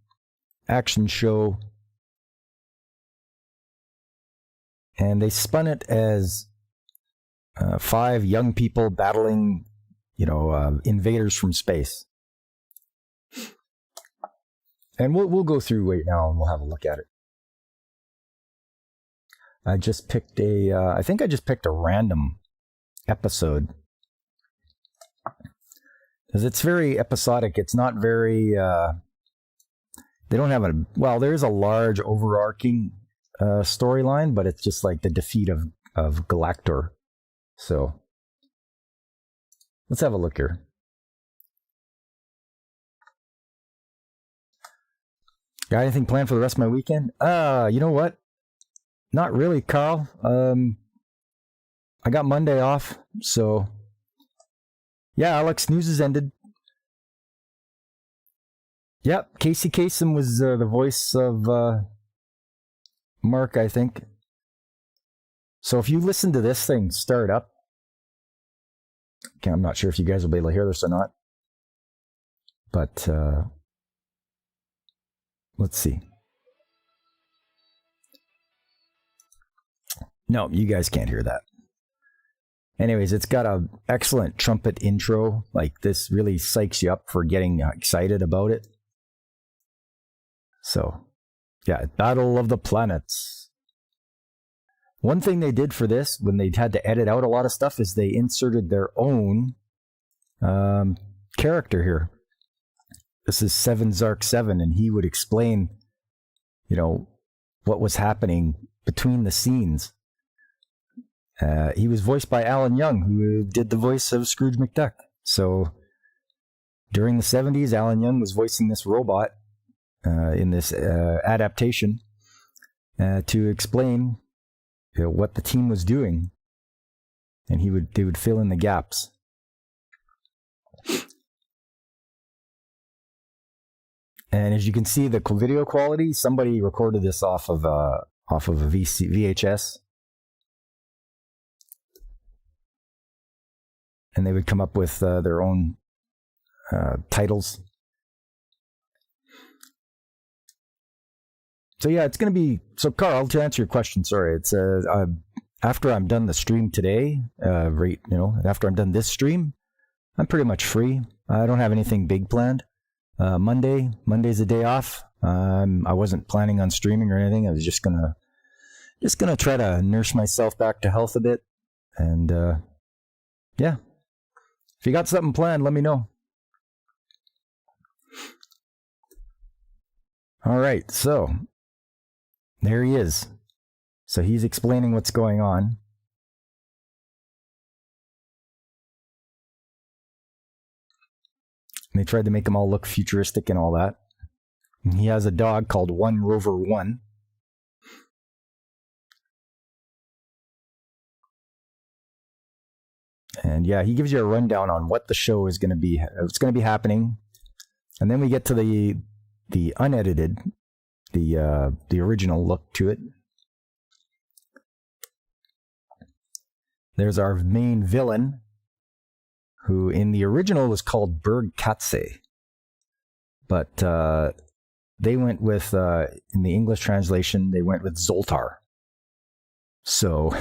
show. And they spun it as 5 young people battling, invaders from space. And we'll go through right now and we'll have a look at it. I just picked I think I just picked a random episode. because it's very episodic. It's not very. They don't have there's a large overarching storyline, but it's just like the defeat of Galactor. So let's have a look here. Got anything planned for the rest of my weekend? You know what? Not really, Carl. I got Monday off, so yeah, Alex, news has ended. Yep, Casey Kasem was the voice of Mark, I think. So if you listen to this thing start up, okay, I'm not sure if you guys will be able to hear this or not, but let's see. No, you guys can't hear that. Anyways, it's got an excellent trumpet intro. Like, this really psychs you up for getting excited about it. So, yeah, Battle of the Planets. One thing they did for this, when they had to edit out a lot of stuff, is they inserted their own character here. This is 7 Zark 7, and he would explain, what was happening between the scenes. He was voiced by Alan Young, who did the voice of Scrooge McDuck. So during the 70s, Alan Young was voicing this robot in this adaptation to explain what the team was doing, and they would fill in the gaps. And as you can see, the video quality, somebody recorded this off of a VHS. And they would come up with their own titles. So yeah, it's going to be... So Carl, to answer your question, sorry, it's after I'm done the stream today, after I'm done this stream, I'm pretty much free. I don't have anything big planned. Monday's a day off. I wasn't planning on streaming or anything. I was just gonna try to nurse myself back to health a bit. And yeah. If you got something planned, let me know. All right, so there he is. So he's explaining what's going on. And they tried to make him all look futuristic and all that. And he has a dog called One Rover One. And yeah, he gives you a rundown on what the show is going to be. It's going to be happening. And then we get to the unedited, the original look to it. There's our main villain, who in the original was called Berg Katze. But they went with, in the English translation, they went with Zoltar. So...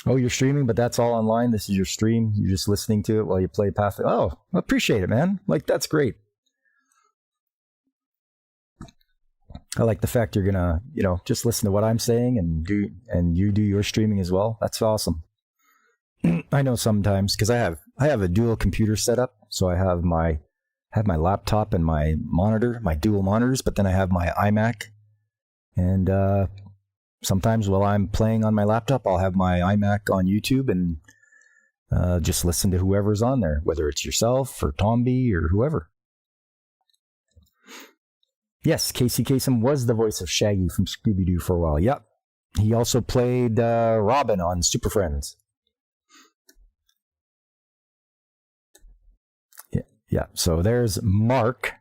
Oh, you're streaming, but that's all online? This is your stream? You're just listening to it while you play Path? Oh, I appreciate it, man. Like, that's great. I like the fact you're gonna, just listen to what I'm saying and you do your streaming as well. That's awesome. I know sometimes, because I have a dual computer setup, so I have my laptop and my monitor, my dual monitors, but then I have my iMac, and sometimes while I'm playing on my laptop, I'll have my iMac on YouTube and just listen to whoever's on there, whether it's yourself or Tomby or whoever. Yes, Casey Kasem was the voice of Shaggy from Scooby-Doo for a while. Yep. He also played Robin on Super Friends. Yeah. So there's Mark.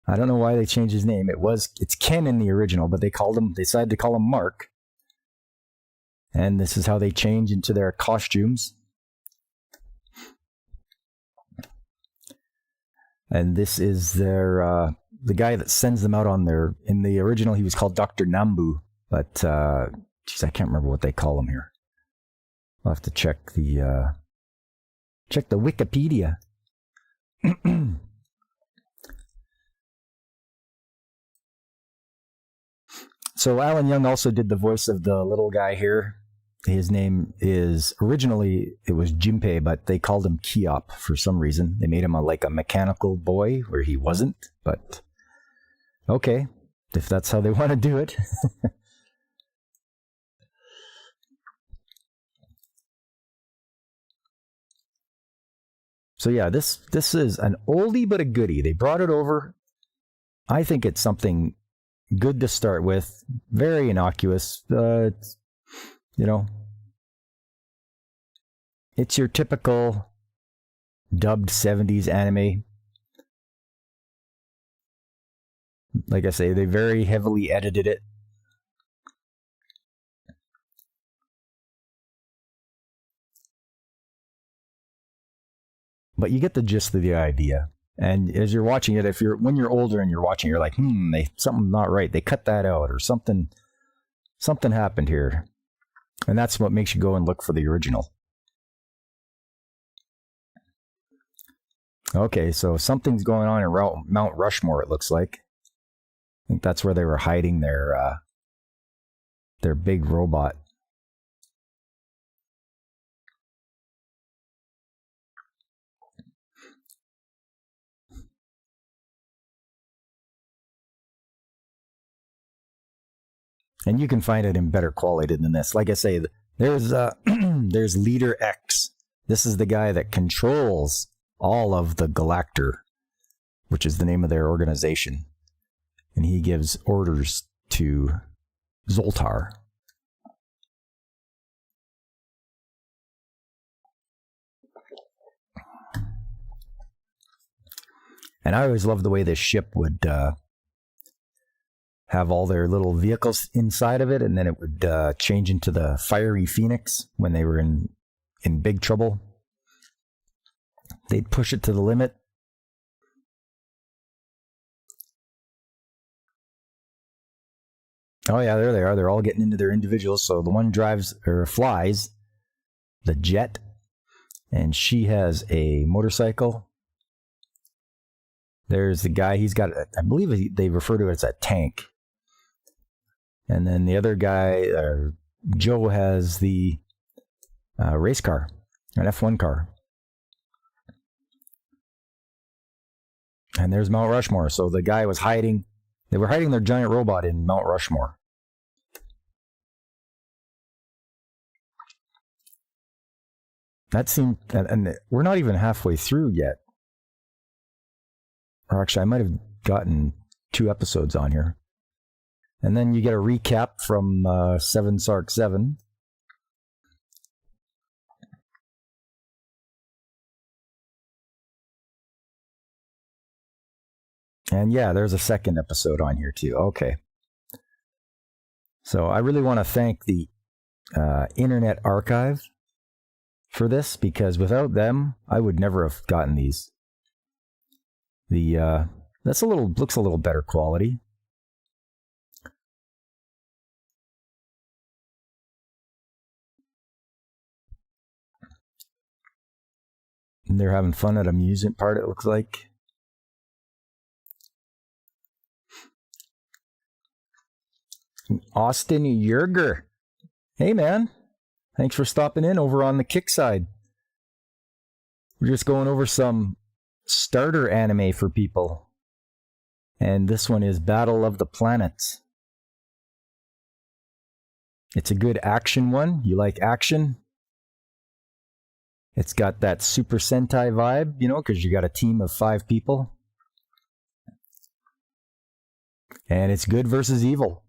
I don't know why they changed his name. It's Ken in the original, but they decided to call him Mark. And this is how they change into their costumes. And this is their the guy that sends them out on their... In the original, he was called Dr. Nambu, but I can't remember what they call him here. I'll have to check the Wikipedia. So Alan Young also did the voice of the little guy here His name is, originally it was Jinpei, but they called him Kiop for some reason. They made him like a mechanical boy where he wasn't, but okay, if that's how they want to do it. So yeah, this is an oldie but a goodie. They brought it over. I think it's something good to start with. Very innocuous. It's, you know, it's your typical dubbed 70s anime. Like I say, they very heavily edited it. But you get the gist of the idea. And as you're watching it, when you're older and you're watching, you're like, something not right. They cut that out, or something happened here. And that's what makes you go and look for the original. Okay, so something's going on in Mount Rushmore, it looks like. I think that's where they were hiding their big robot. And you can find it in better quality than this. Like I say, there's there's Leader X. This is the guy that controls all of the Galactor, which is the name of their organization. And he gives orders to Zoltar. And I always loved the way this ship would have all their little vehicles inside of it, and then it would change into the Fiery Phoenix when they were in big trouble. They'd push it to the limit. Oh yeah, there they are. They're all getting into their individuals. So the one drives or flies the jet, and she has a motorcycle. There's the guy. He's got, I believe they refer to it as a tank. And then the other guy, Joe, has the race car, an F1 car. And there's Mount Rushmore. So the guy was hiding. They were hiding their giant robot in Mount Rushmore. That seemed, and we're not even halfway through yet. Or actually, I might have gotten 2 episodes on here. And then you get a recap from 7 Sark 7. And yeah, there's a second episode on here too. Okay. So I really want to thank the Internet Archive for this, because without them, I would never have gotten these. Looks a little better quality. And they're having fun at amusement park, it looks like. Austin Yerger. Hey, man. Thanks for stopping in over on the Kick side. We're just going over some starter anime for people. And this one is Battle of the Planets. It's a good action one. You like action? It's got that Super Sentai vibe, because you got a team of 5 people. And it's good versus evil.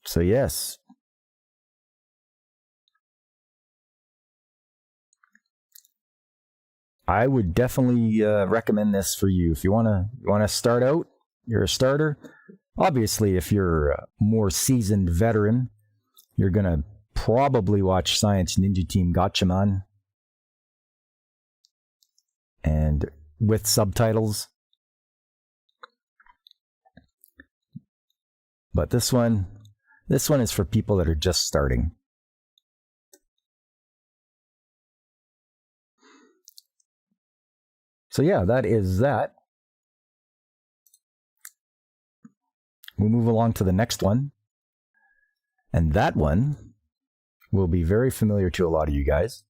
So yes. I would definitely recommend this for you. If you want to start out, you're a starter. Obviously, if you're a more seasoned veteran, you're going to probably watch Science Ninja Team Gatchaman, and with subtitles. But this one is for people that are just starting. So yeah, that is that. We'll move along to the next one. And that one will be very familiar to a lot of you guys.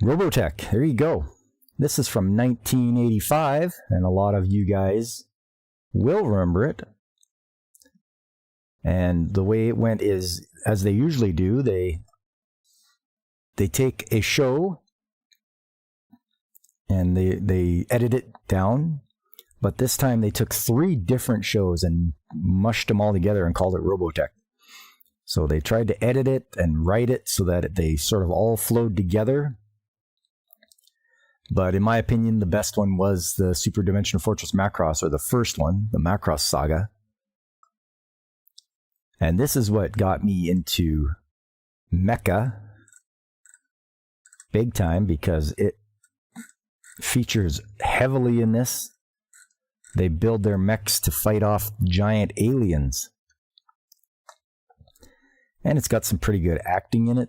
Robotech, there you go. This is from 1985, and a lot of you guys will remember it. And the way it went is, as they usually do, they take a show and they edit it down. But this time they took 3 different shows and mushed them all together and called it Robotech. So they tried to edit it and write it so that they sort of all flowed together. But in my opinion, the best one was the Super Dimension Fortress Macross, or the first one, the Macross Saga. And this is what got me into Mecha big time, because it features heavily in this. They build their mechs to fight off giant aliens. And it's got some pretty good acting in it.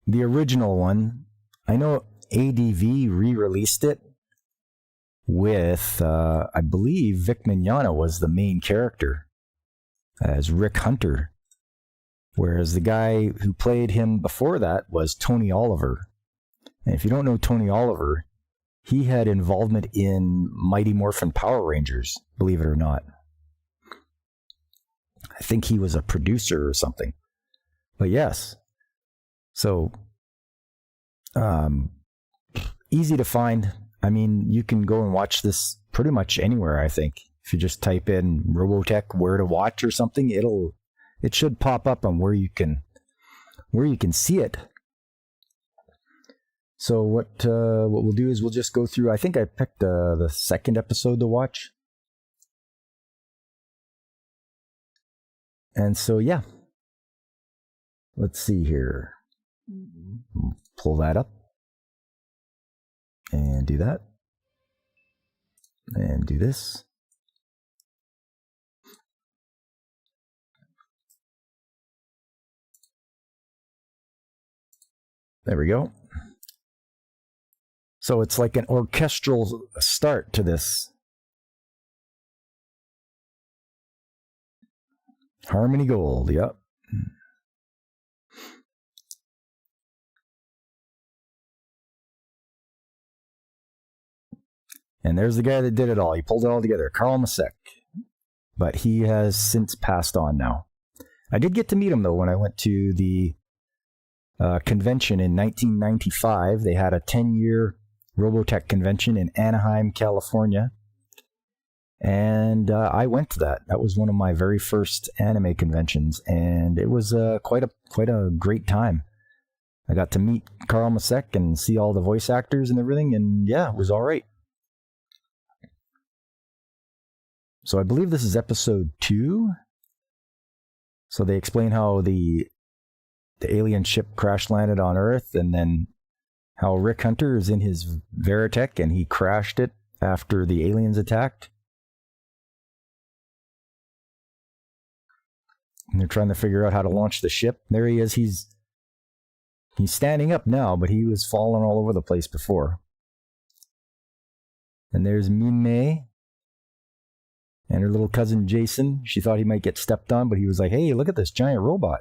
The original one, I know ADV re-released it with, I believe Vic Mignogna was the main character as Rick Hunter. Whereas the guy who played him before that was Tony Oliver. And if you don't know Tony Oliver, he had involvement in Mighty Morphin Power Rangers, believe it or not. I think he was a producer or something. But yes. So, easy to find. I mean, you can go and watch this pretty much anywhere, I think. If you just type in Robotech where to watch or something, it should pop up on where you can see it. So what we'll do is we'll just go through. I think I picked the second episode to watch. And so yeah. Let's see here. Pull that up. And do that. And do this. There we go. So it's like an orchestral start to this. Harmony Gold, yep. And there's the guy that did it all. He pulled it all together, Carl Macek. But he has since passed on now. I did get to meet him, though, when I went to the convention in 1995. They had a 10-year Robotech convention in Anaheim, California. And I went to that. That was one of my very first anime conventions. And it was quite a great time. I got to meet Carl Macek and see all the voice actors and everything. And yeah, it was all right. So I believe this is episode 2. So they explain how the alien ship crash landed on Earth, and then how Rick Hunter is in his Veritech and he crashed it after the aliens attacked. And they're trying to figure out how to launch the ship. There he is. He's standing up now, but he was falling all over the place before. And there's Mimei and her little cousin Jason. She thought he might get stepped on, but he was like, hey, look at this giant robot.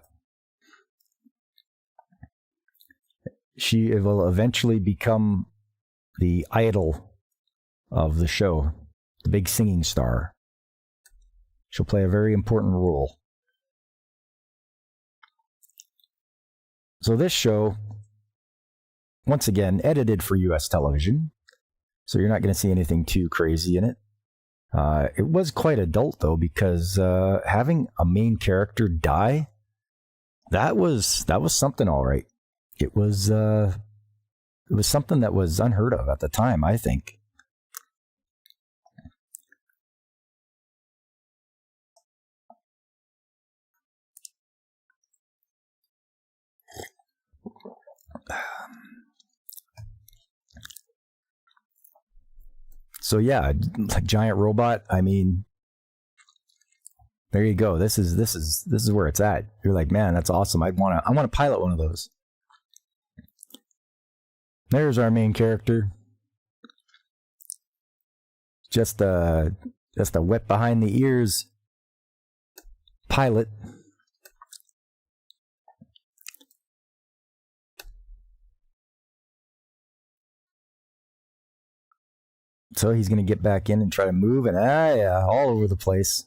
She will eventually become the idol of the show, the big singing star. She'll play a very important role. So this show, once again, edited for US television. So you're not going to see anything too crazy in it. It was quite adult, though, because having a main character die, that was something, all right. It was something that was unheard of at the time, I think. So yeah, like giant robot. I mean, there you go. This is where it's at. You're like, man, that's awesome. I want to pilot one of those. There's our main character. Just a That's the wet behind the ears pilot. So he's going to get back in and try to move, and yeah, all over the place.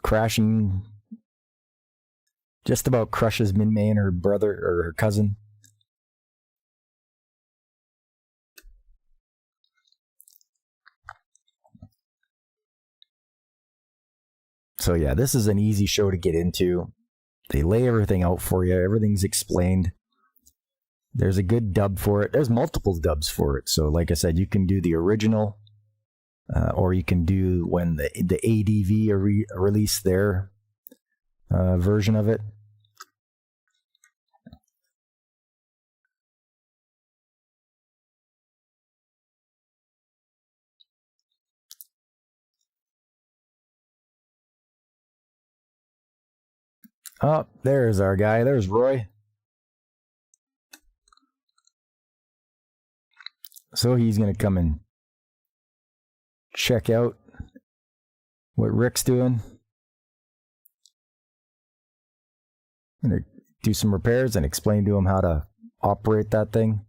Crashing, just about crushes Minmay and her brother, or her cousin. So yeah, this is an easy show to get into. They lay everything out for you. Everything's explained. There's a good dub for it. There's multiple dubs for it. So like I said, you can do the original, or you can do when the ADV released their version of it. Oh, there's our guy. There's Roy. So he's going to come and check out what Rick's doing. I'm going to do some repairs and explain to him how to operate that thing.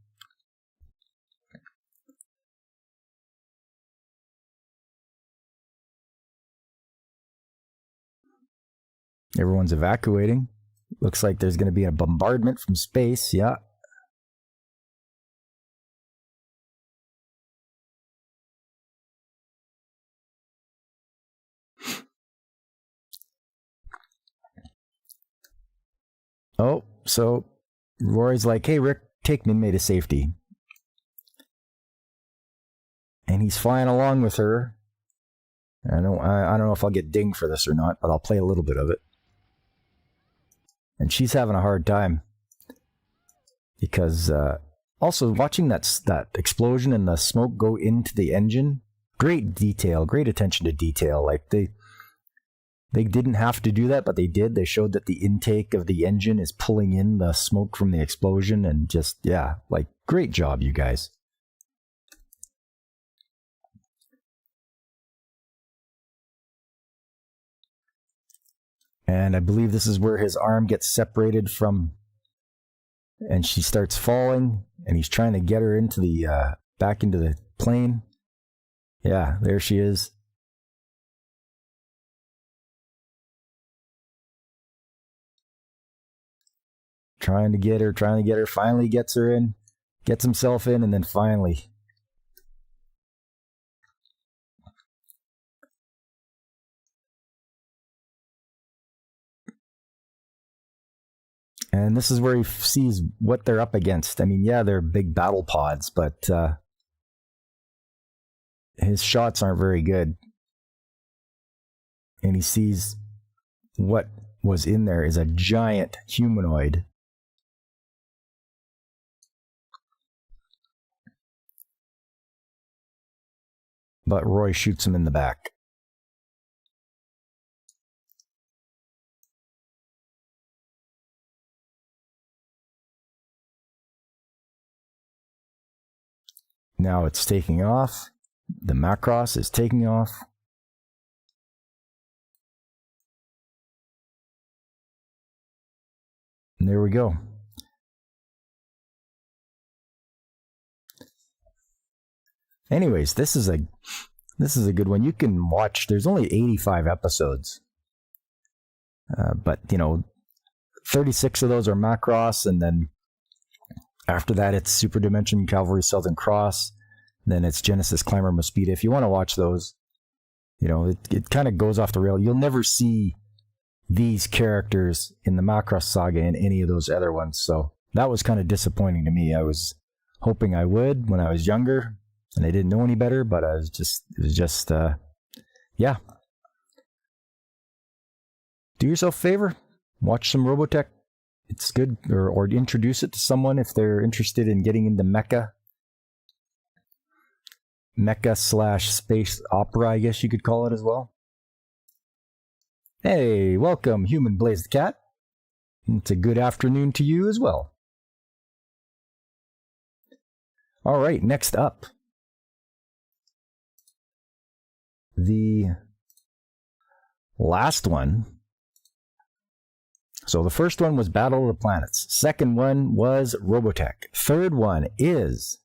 Everyone's evacuating. Looks like there's going to be a bombardment from space. Yeah. Oh, so Rory's like, hey, Rick, take Minmay to safety. And he's flying along with her. I don't know if I'll get dinged for this or not, but I'll play a little bit of it. And she's having a hard time. Because also watching that explosion and the smoke go into the engine, great detail, great attention to detail. Like they didn't have to do that, but they did. They showed that the intake of the engine is pulling in the smoke from the explosion, and just, yeah, like, great job, you guys. And I believe this is where his arm gets separated from, and she starts falling, and he's trying to get her into the, back into the plane. Yeah, there she is. Trying to get her, finally gets her in, gets himself in, and then finally. And this is where he sees what they're up against. I mean, yeah, they're big battle pods, but his shots aren't very good. And he sees what was in there is a giant humanoid. But Roy shoots him in the back. Now it's taking off. The Macross is taking off. And there we go. Anyways, this is a good one. You can watch. There's only 85 episodes, but 36 of those are Macross, and then after that it's Super Dimension Cavalry Southern Cross. Then it's Genesis Climber Mospeada. If you want to watch those, it kind of goes off the rail. You'll never see these characters in the Macross saga in any of those other ones. So that was kind of disappointing to me. I was hoping I would when I was younger. And I didn't know any better, but it was just, yeah. Do yourself a favor, watch some Robotech. It's good, or introduce it to someone if they're interested in getting into mecha/space opera, I guess you could call it as well. Hey, welcome, Human Blaze the Cat. It's a good afternoon to you as well. All right, next up. the last one. So the first one was Battle of the Planets. Second one was Robotech. Third one is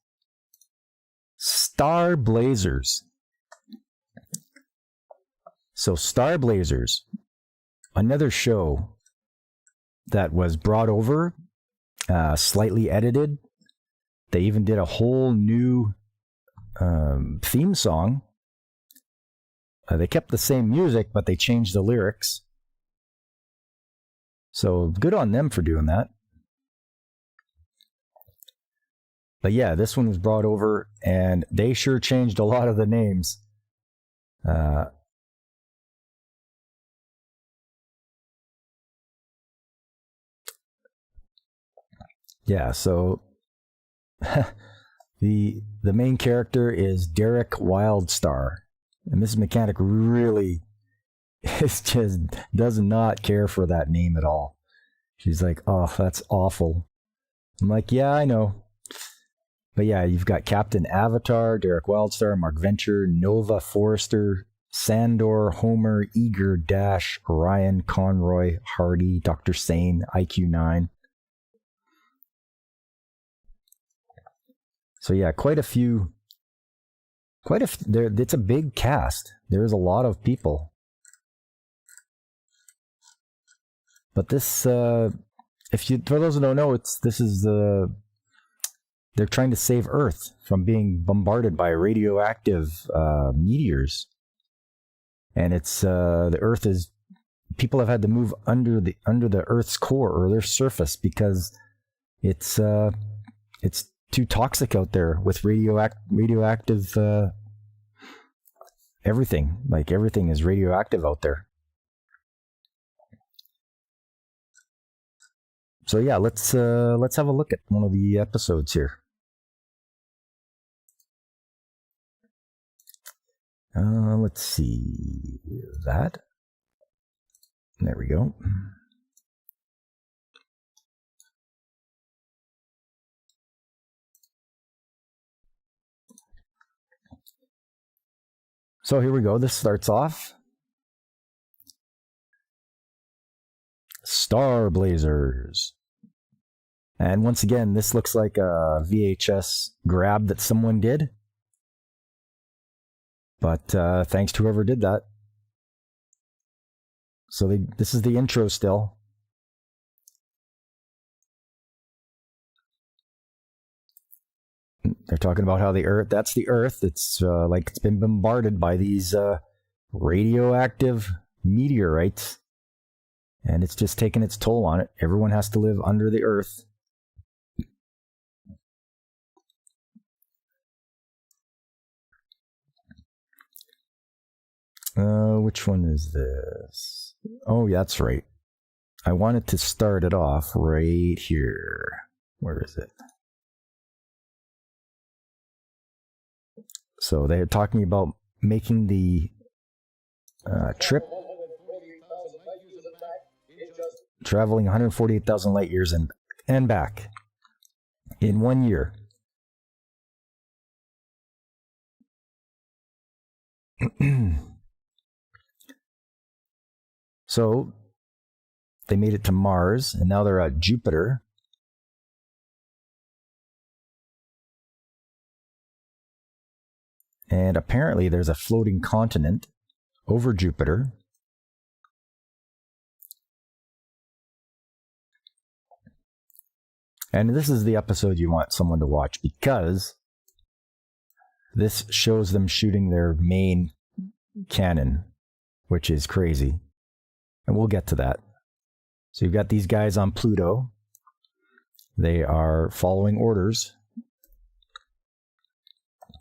Star Blazers. So Star Blazers, another show that was brought over, slightly edited. They even did a whole new theme song. They kept the same music, but they changed the lyrics. So good on them for doing that. But yeah, this one was brought over, and they sure changed a lot of the names. Yeah, so the main character is Derek Wildstar, and Mrs. Mechanic really just does not care for that name at all. She's like, "Oh, that's awful." I'm like, "Yeah, I know." But yeah, you've got Captain Avatar, Derek Wildstar, Mark Venture, Nova Forrester, Sandor, Homer, Eager, Dash, Ryan, Conroy, Hardy, Dr. Sane, IQ9. So yeah, quite a few. It's a big cast. There's a lot of people. But this, for those who don't know, they're trying to save Earth from being bombarded by radioactive meteors, and it's the Earth is. People have had to move under the Earth's core or their surface because it's too toxic out there with radioactive everything. Like everything is radioactive out there. So yeah, let's have a look at one of the episodes here. Let's see that. There we go. So here we go. This starts off. Star Blazers. And once again, this looks like a VHS grab that someone did. But thanks to whoever did that. So this is the intro still. They're talking about how the Earth, that's the Earth. It's like it's been bombarded by these radioactive meteorites. And it's just taken its toll on it. Everyone has to live under the Earth. Which one is this? Oh, yeah, that's right. I wanted to start it off right here. Where is it? So they're talking about making the trip, traveling 148,000 light years and back in 1 year. So they made it to Mars, and now they're at Jupiter. And apparently there's a floating continent over Jupiter. And this is the episode you want someone to watch because this shows them shooting their main cannon, which is crazy. And we'll get to that. So you've got these guys on Pluto. They are following orders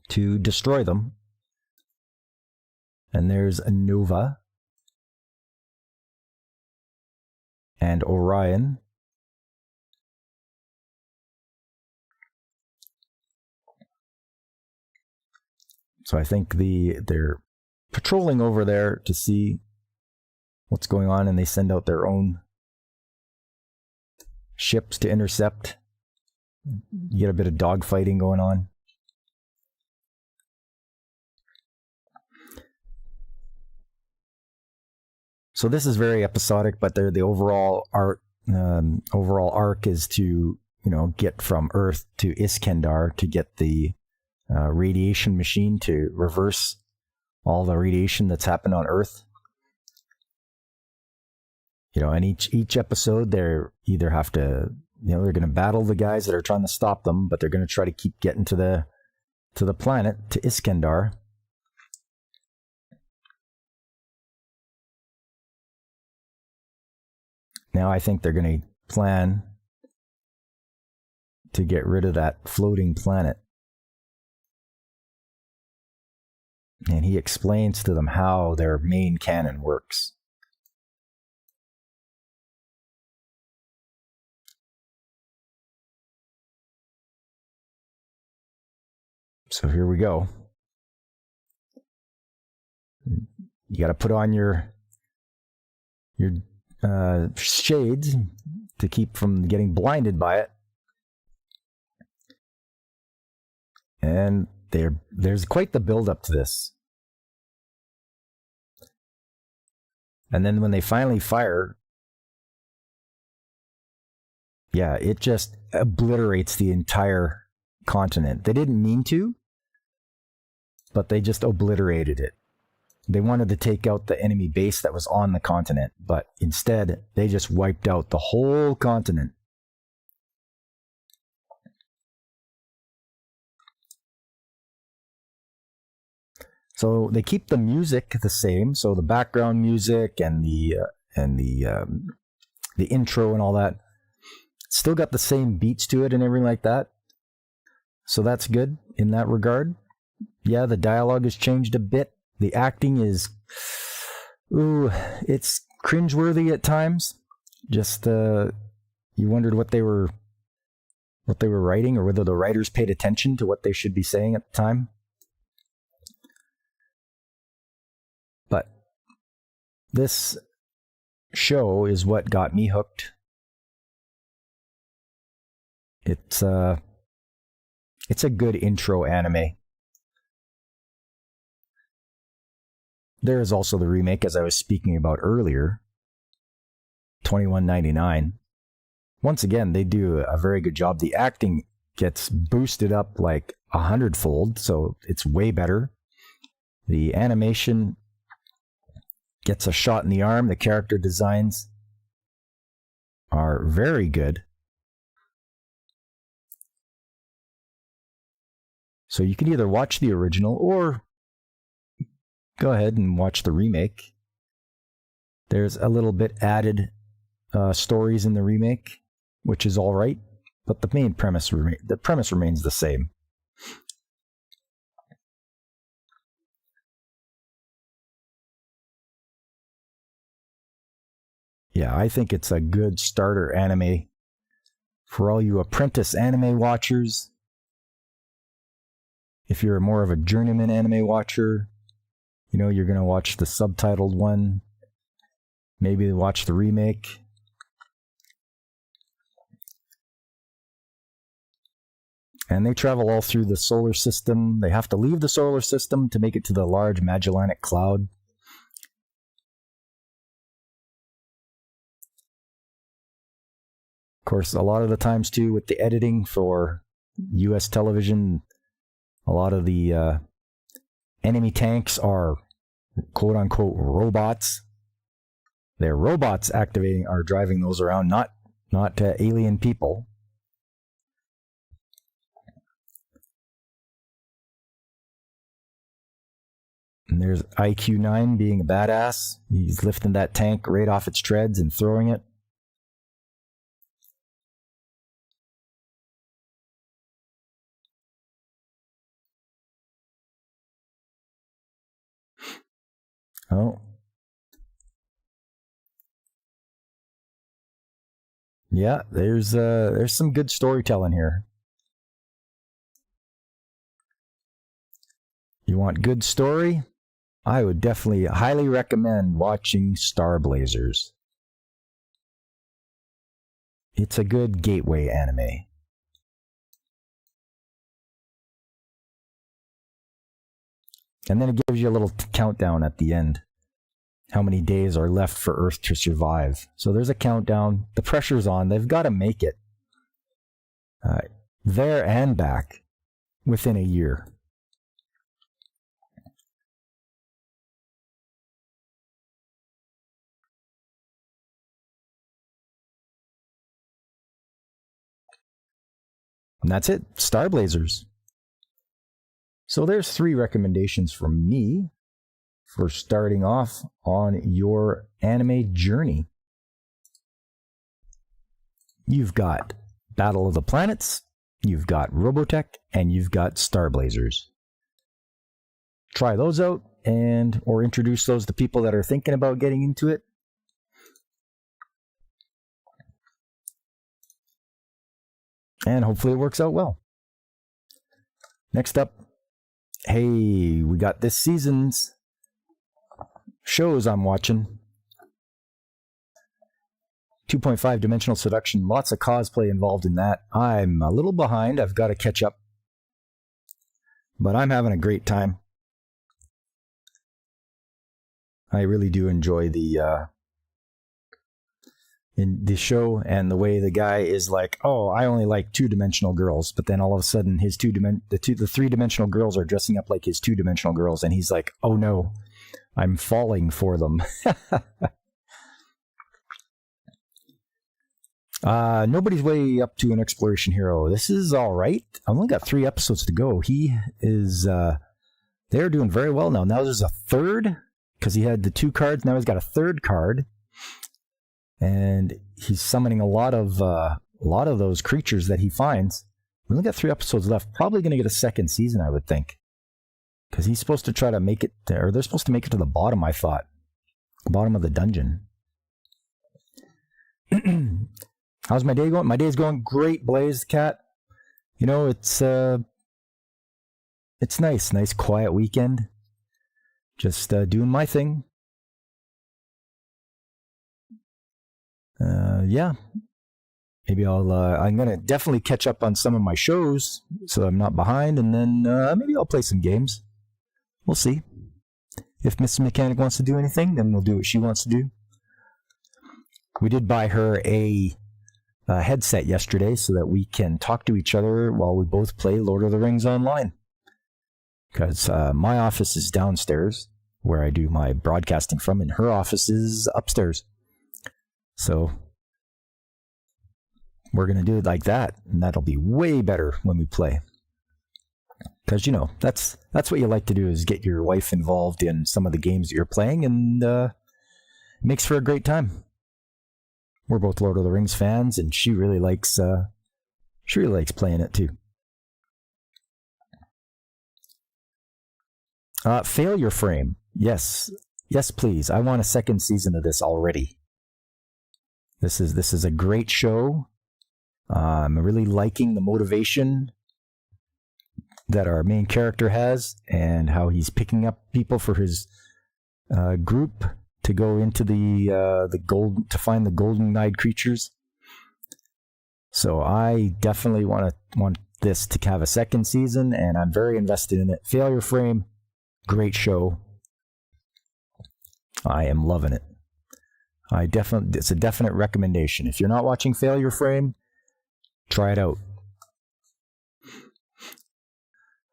to destroy them. And there's Nova and Orion. So I think they're patrolling over there to see what's going on, and they send out their own ships to intercept. You get a bit of dogfighting going on. So this is very episodic, but the overall arc is to get from Earth to Iskandar to get the radiation machine to reverse all the radiation that's happened on Earth. And each episode, they're either have to, they're going to battle the guys that are trying to stop them, but they're going to try to keep getting to the planet, to Iskandar. Now I think they're going to plan to get rid of that floating planet. And he explains to them how their main cannon works. So here we go. You got to put on your shades to keep from getting blinded by it. And there's quite the build up to this. And then when they finally fire, it just obliterates the entire continent. They didn't mean to, but they just obliterated it. They wanted to take out the enemy base that was on the continent, but instead they just wiped out the whole continent. So they keep the music the same, so the background music and the intro and all that still got the same beats to it and everything like that. So that's good in that regard. Yeah, the dialogue has changed a bit. The acting is, it's cringeworthy at times. Just you wondered what they were writing, or whether the writers paid attention to what they should be saying at the time. But this show is what got me hooked. It's a good intro anime. There is also the remake, as I was speaking about earlier, $21.99. Once again, they do a very good job. The acting gets boosted up like 100-fold, so it's way better. The animation gets a shot in the arm. The character designs are very good. So you can either watch the original or go ahead and watch the remake. There's a little bit added stories in the remake, which is all right, but the main premise remains the same. Yeah, I think it's a good starter anime for all you apprentice anime watchers. If you're more of a journeyman anime watcher, you're going to watch the subtitled one. Maybe watch the remake. And they travel all through the solar system. They have to leave the solar system to make it to the large Magellanic Cloud. Of course, a lot of the times, too, with the editing for U.S. television, a lot of the enemy tanks are quote-unquote robots. They're robots driving those around, not alien people. And there's IQ-9 being a badass. He's lifting that tank right off its treads and throwing it. Oh. Yeah, there's some good storytelling here. You want good story? I would definitely highly recommend watching Star Blazers. It's a good gateway anime. And then it gives you a little countdown at the end. how many days are left for Earth to survive. So there's a countdown. The pressure's on. They've got to make it there and back within a year. And that's it. Star Blazers. So there's 3 recommendations from me for starting off on your anime journey. You've got Battle of the Planets, you've got Robotech, and you've got Star Blazers. Try those out or introduce those to people that are thinking about getting into it. And hopefully it works out well. Next up, hey, we got this season's shows I'm watching. 2.5 Dimensional Seduction, lots of cosplay involved in that. I'm a little behind, I've got to catch up. But I'm having a great time. I really do enjoy the in the show, and the way the guy is like, oh, I only like 2-dimensional girls, but then all of a sudden his the 3-dimensional girls are dressing up like his 2-dimensional girls, and he's like, oh no, I'm falling for them. Nobody's way up to an exploration hero. This is all right. I've only got 3 episodes to go. He is they're doing very well now. Now there's a third, because he had the 2 cards, now he's got a third card. And he's summoning a lot of those creatures that he finds. We only got 3 episodes left. Probably going to get a second season, I would think, because he's supposed to try to make it there. They're supposed to make it to the bottom. I thought, the bottom of the dungeon. How's my day going? My day's going great, Blaze Cat. You know, it's nice quiet weekend. Just doing my thing. Yeah, maybe I'm gonna definitely catch up on some of my shows so I'm not behind, and then maybe I'll play some games. We'll see. If Mrs. Mechanic wants to do anything, then we'll do what she wants to do. We did buy her a headset yesterday so that we can talk to each other while we both play Lord of the Rings online. Because my office is downstairs, where I do my broadcasting from, and her office is upstairs. So we're going to do it like that, and that'll be way better when we play. Because, you know, that's what you like to do, is get your wife involved in some of the games that you're playing, and it makes for a great time. We're both Lord of the Rings fans, and she really likes playing it too. Failure Frame. Yes, please. I want a second season of this already. This is a great show. I'm really liking the motivation that our main character has, and how he's picking up people for his group to go into the gold, to find the golden-eyed creatures. So I definitely want this to have a second season, and I'm very invested in it. Failure Frame, great show. I am loving it. It's a definite recommendation. If you're not watching Failure Frame, try it out.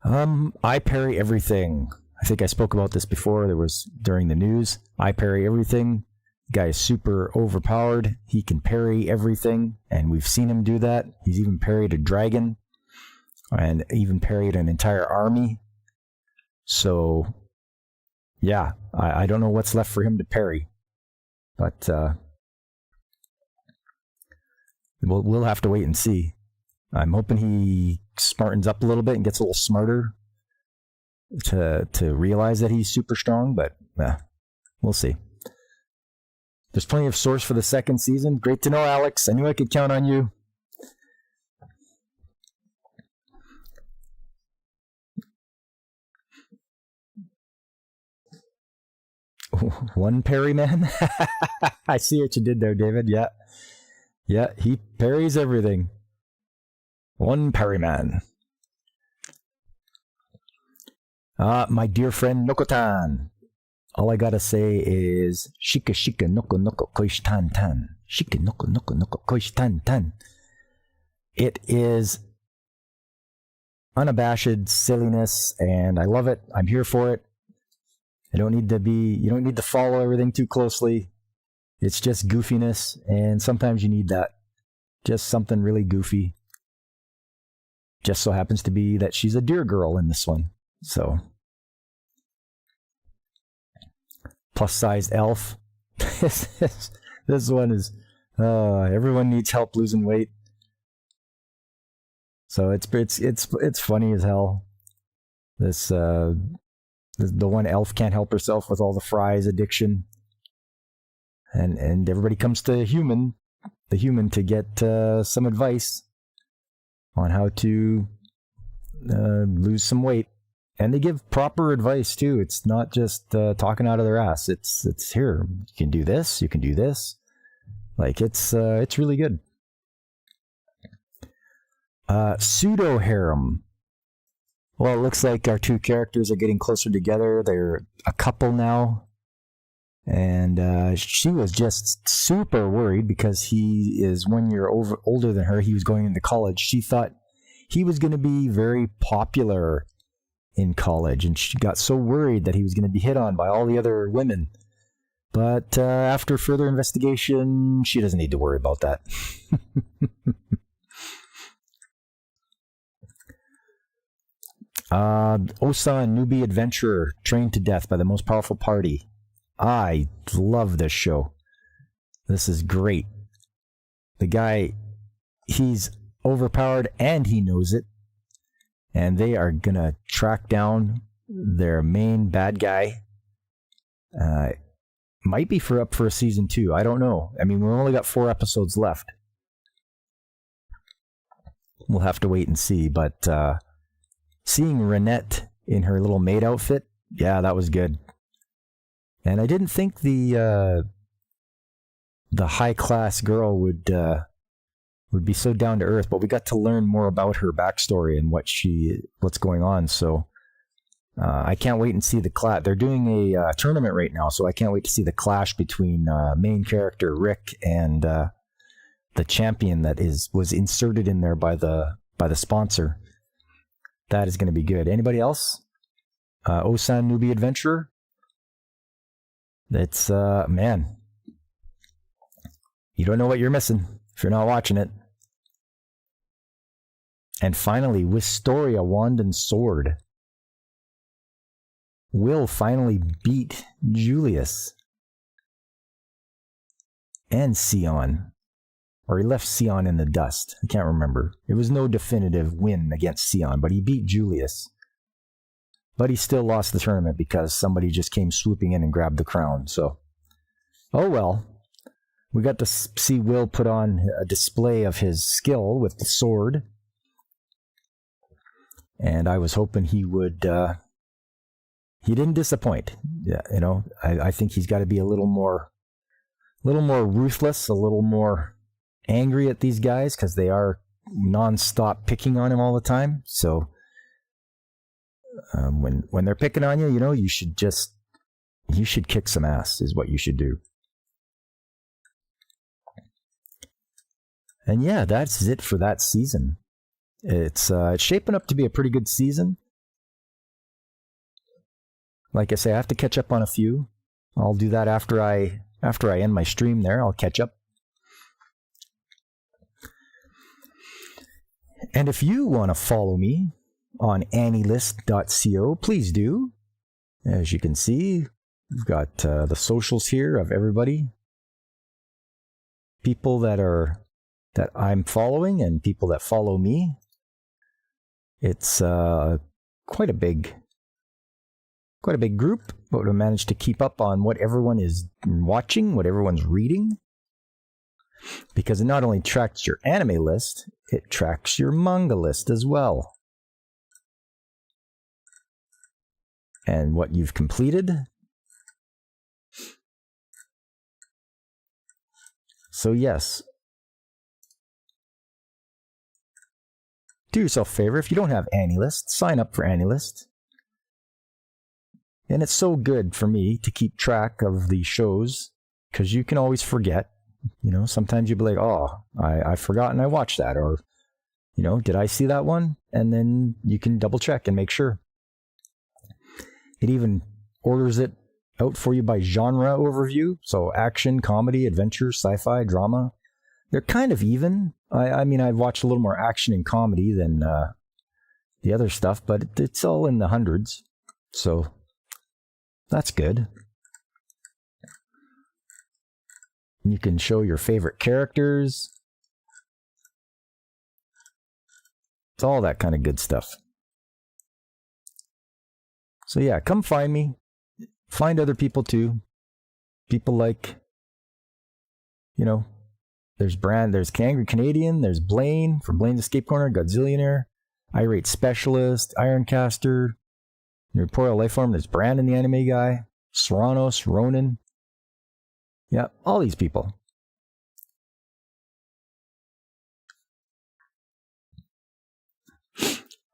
I parry everything. I think I spoke about this before. There was during the news. I parry everything. The guy is super overpowered. He can parry everything, and we've seen him do that. He's even parried a dragon, and even parried an entire army. So, yeah, I don't know what's left for him to parry. But we'll have to wait and see. I'm hoping he smartens up a little bit and gets a little smarter to realize that he's super strong, but we'll see. There's plenty of source for the second season. Great to know, Alex. I knew I could count on you. One parry man? I see what you did there, David. Yeah, he parries everything. One parry man. My dear friend Nokotan. all I gotta say is shika shika noko noko koish tan tan. Shika noko noko noko koish tan tan. It is unabashed silliness, and I love it. I'm here for it. You don't need to follow everything too closely. It's just goofiness, and sometimes you need that. Just something really goofy. Just so happens to be that she's a deer girl in this one. So, plus-sized elf. This one is, everyone needs help losing weight. So it's funny as hell. The one elf can't help herself with all the fries addiction, and everybody comes to the human to get some advice on how to lose some weight, and they give proper advice too. It's not just talking out of their ass. It's here. You can do this. You can do this. Like it's really good. Pseudo harem. Well, it looks like our two characters are getting closer together. They're a couple now. And she was just super worried because he is 1 year older than her. He was going into college. She thought he was going to be very popular in college. And she got so worried that he was going to be hit on by all the other women. But after further investigation, she doesn't need to worry about that. Osan Newbie Adventurer, trained to death by the most powerful party. I love this show. This is great. The guy, he's overpowered and he knows it. And they are going to track down their main bad guy. Might be up for a season 2. I don't know. I mean, we've only got 4 episodes left. We'll have to wait and see. But seeing Renette in her little maid outfit, yeah, that was good. And I didn't think the high class girl would be so down to earth, but we got to learn more about her backstory and what's going on. So I can't wait and see the clash. They're doing a tournament right now, so I can't wait to see the clash between main character Rick and the champion that was inserted in there by the sponsor. That is going to be good. Anybody else? Osan Newbie Adventurer. It's, man, you don't know what you're missing if you're not watching it. And finally, Wistoria Wand and Sword. Will finally beat Julius and Sion. Or he left Sion in the dust. I can't remember. It was no definitive win against Sion, but he beat Julius. But he still lost the tournament because somebody just came swooping in and grabbed the crown. So, oh well. We got to see Will put on a display of his skill with the sword. And I was hoping he would... he didn't disappoint. Yeah, you know, I think he's got to be a little more ruthless, a little more angry at these guys because they are non-stop picking on him all the time. So... when they're picking on you, you know, you should kick some ass is what you should do. And yeah, that's it for that season. It's shaping up to be a pretty good season. Like I say, I have to catch up on a few. I'll do that after I end my stream there. I'll catch up. And if you want to follow me on annylist.co, please do. As you can see, we've got the socials here of everybody. People that I'm following and people that follow me. It's quite a big group, but we managed to keep up on what everyone is watching, what everyone's reading. Because it not only tracks your anime list, it tracks your manga list as well. And what you've completed. So yes, do yourself a favor. If you don't have AniList, sign up for AniList. And it's so good for me to keep track of these shows because you can always forget. Sometimes you'll be like, oh, I forgot and I watched that. Or, did I see that one? And then you can double check and make sure. It even orders it out for you by genre overview. So action, comedy, adventure, sci-fi, drama. They're kind of even. I mean, I've watched a little more action and comedy than the other stuff, but it's all in the hundreds. So that's good. You can show your favorite characters. It's all that kind of good stuff. So yeah, come find me. Find other people too. People like, there's Angry Canadian, there's Blaine from Blaine's Escape Corner, Godzillionaire, Irate Specialist, Ironcaster, Neuroporeal Lifeform, there's Brandon the Anime Guy, Serranos, Ronan. Yeah, all these people.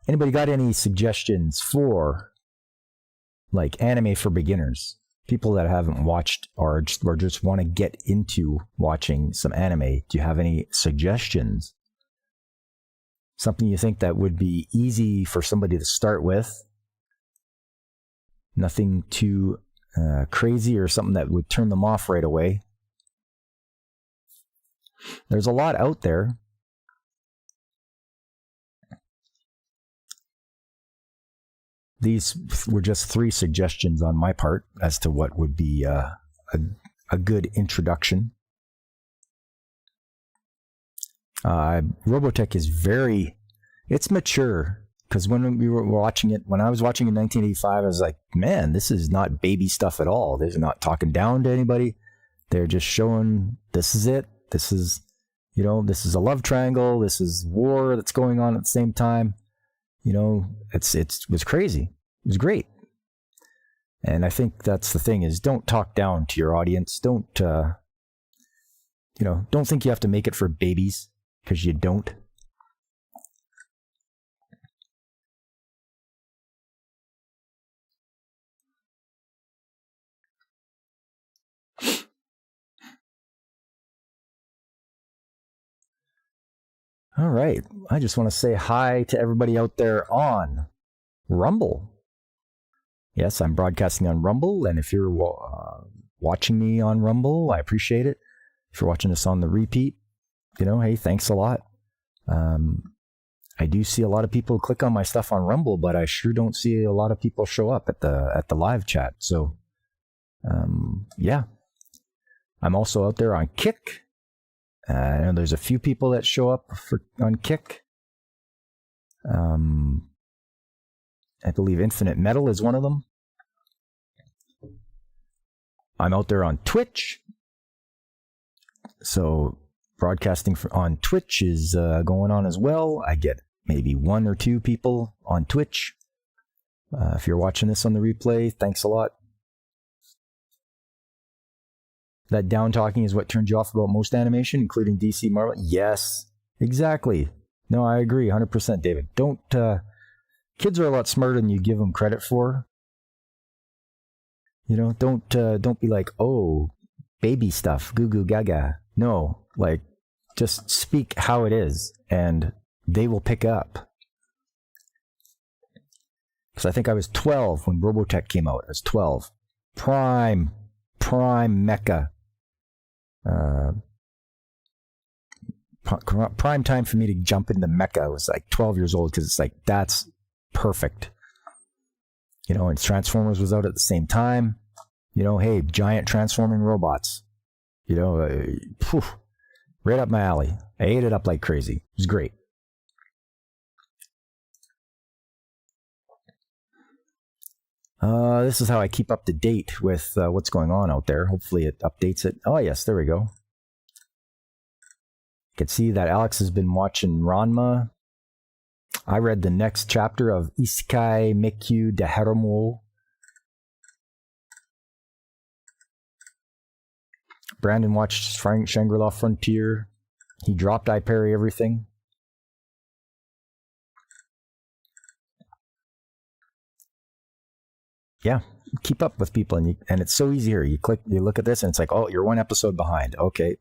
Anybody got any suggestions for like anime for beginners? People that haven't watched or just want to get into watching some anime. Do you have any suggestions? Something you think that would be easy for somebody to start with? Nothing too crazy or something that would turn them off right away. There's a lot out there. These were just 3 suggestions on my part as to what would be a good introduction. Robotech is it's mature. Because when we were watching it, when I was watching in 1985, I was like, man, this is not baby stuff at all. They're not talking down to anybody. They're just showing this is it. This is, this is a love triangle. This is war that's going on at the same time. It was crazy. It was great. And I think that's the thing is don't talk down to your audience. Don't think you have to make it for babies because you don't. All right. I just want to say hi to everybody out there on Rumble. Yes, I'm broadcasting on Rumble, and if you're watching me on Rumble, I appreciate it. If you're watching this on the repeat, hey, thanks a lot. I do see a lot of people click on my stuff on Rumble, but I sure don't see a lot of people show up at the live chat. So, yeah. I'm also out there on Kick. I know there's a few people that show up on Kick. I believe Infinite Metal is one of them. I'm out there on Twitch. So broadcasting on Twitch is going on as well. I get maybe 1 or 2 people on Twitch. If you're watching this on the replay, thanks a lot. That down talking is what turns you off about most animation, including DC, Marvel. Yes, exactly. No, I agree 100%, David. Don't, kids are a lot smarter than you give them credit for. Don't be like, oh, baby stuff, goo goo gaga. No, like, just speak how it is, and they will pick up. Because I think I was 12 when Robotech came out. I was 12. Prime mecha. Prime time for me to jump into mecha. I was like 12 years old because it's like, that's perfect. And Transformers was out at the same time. Hey, giant transforming robots. Right up my alley. I ate it up like crazy. It was great. This is how I keep up to date with what's going on out there. Hopefully it updates it. Oh, yes, there we go. You can see that Alex has been watching Ranma. I read the next chapter of Isekai Meikyu Daharomo. Brandon watched Shangri-La Frontier. He dropped I Parry Everything. Yeah, keep up with people, and it's so easy here. You look at this, and it's like, oh, you're 1 episode behind. Okay,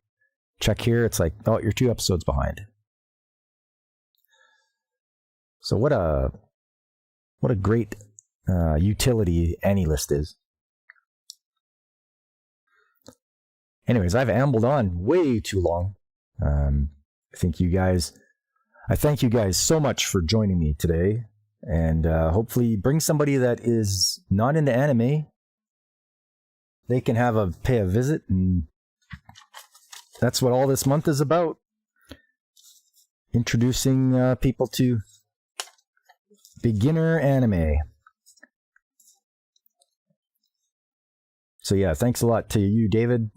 check here. It's like, oh, you're 2 episodes behind. So what a great utility AnyList is. Anyways, I've ambled on way too long. I thank you guys so much for joining me today, and hopefully bring somebody that is not into anime. They can pay a visit, and that's what all this month is about. Introducing people to beginner anime. So yeah, thanks a lot to you, David,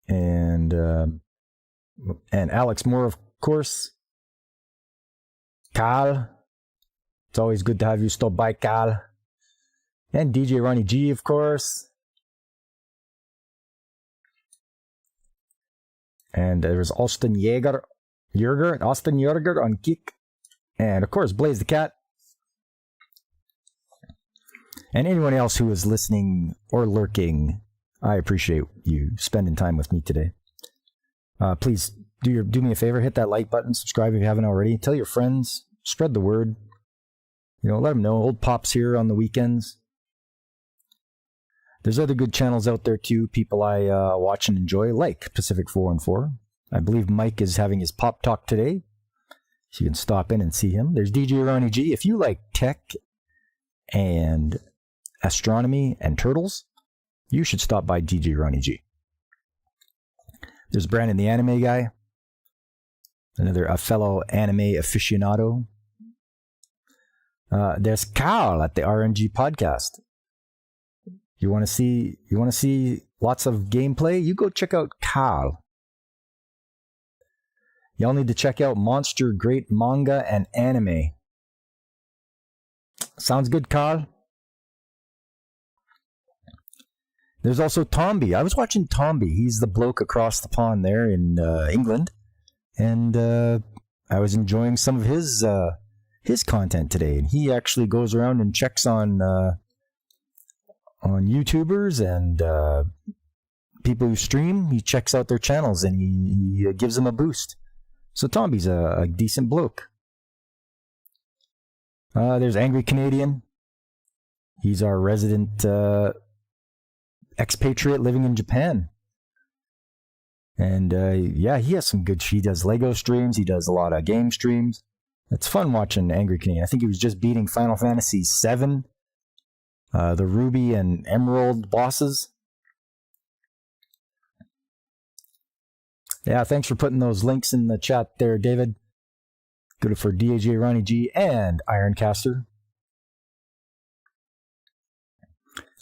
and Alex Moore, of course. Carl, it's always good to have you stop by, Carl. And DJ Ronnie G, of course. And there's Austin Jaeger on Kick. And of course, Blaze the Cat. And anyone else who is listening or lurking, I appreciate you spending time with me today. Please do me a favor, hit that like button, subscribe if you haven't already. Tell your friends, spread the word. Let them know. Old Pop's here on the weekends. There's other good channels out there too, people I watch and enjoy, like Pacific 414. I believe Mike is having his Pop Talk today, so you can stop in and see him. There's DJ Ronnie G. If you like tech and astronomy and turtles, you should stop by DJ Ronnie G. There's Brandon the Anime Guy, a fellow anime aficionado. There's Carl at the RNG Podcast. You want to see lots of gameplay? You go check out Carl. Y'all need to check out Monster Great Manga and Anime. Sounds good, Carl? There's also Tomby. I was watching Tomby. He's the bloke across the pond there in England. And I was enjoying some of his content today. And he actually goes around and checks on YouTubers and people who stream. He checks out their channels and he gives them a boost. So Tomby's a decent bloke. There's Angry Canadian. He's our resident expatriate living in Japan. And yeah, he has some good. He does Lego streams. He does a lot of game streams. It's fun watching Angry Canadian. I think he was just beating Final Fantasy VII, the Ruby and Emerald bosses. Yeah, thanks for putting those links in the chat there, David. Good for DJ Ronnie G and Ironcaster.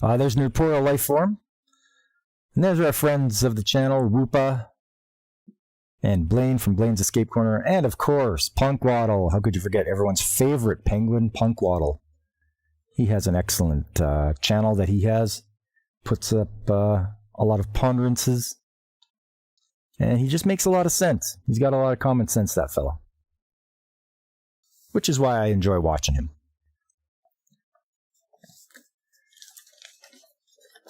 There's Nerdporo Lifeform. And there's our friends of the channel, Rupa and Blaine from Blaine's Escape Corner. And of course, Punkwaddle. How could you forget everyone's favorite penguin, Punkwaddle? He has an excellent channel that he has. Puts up a lot of ponderances. And he just makes a lot of sense. He's got a lot of common sense, that fellow. Which is why I enjoy watching him.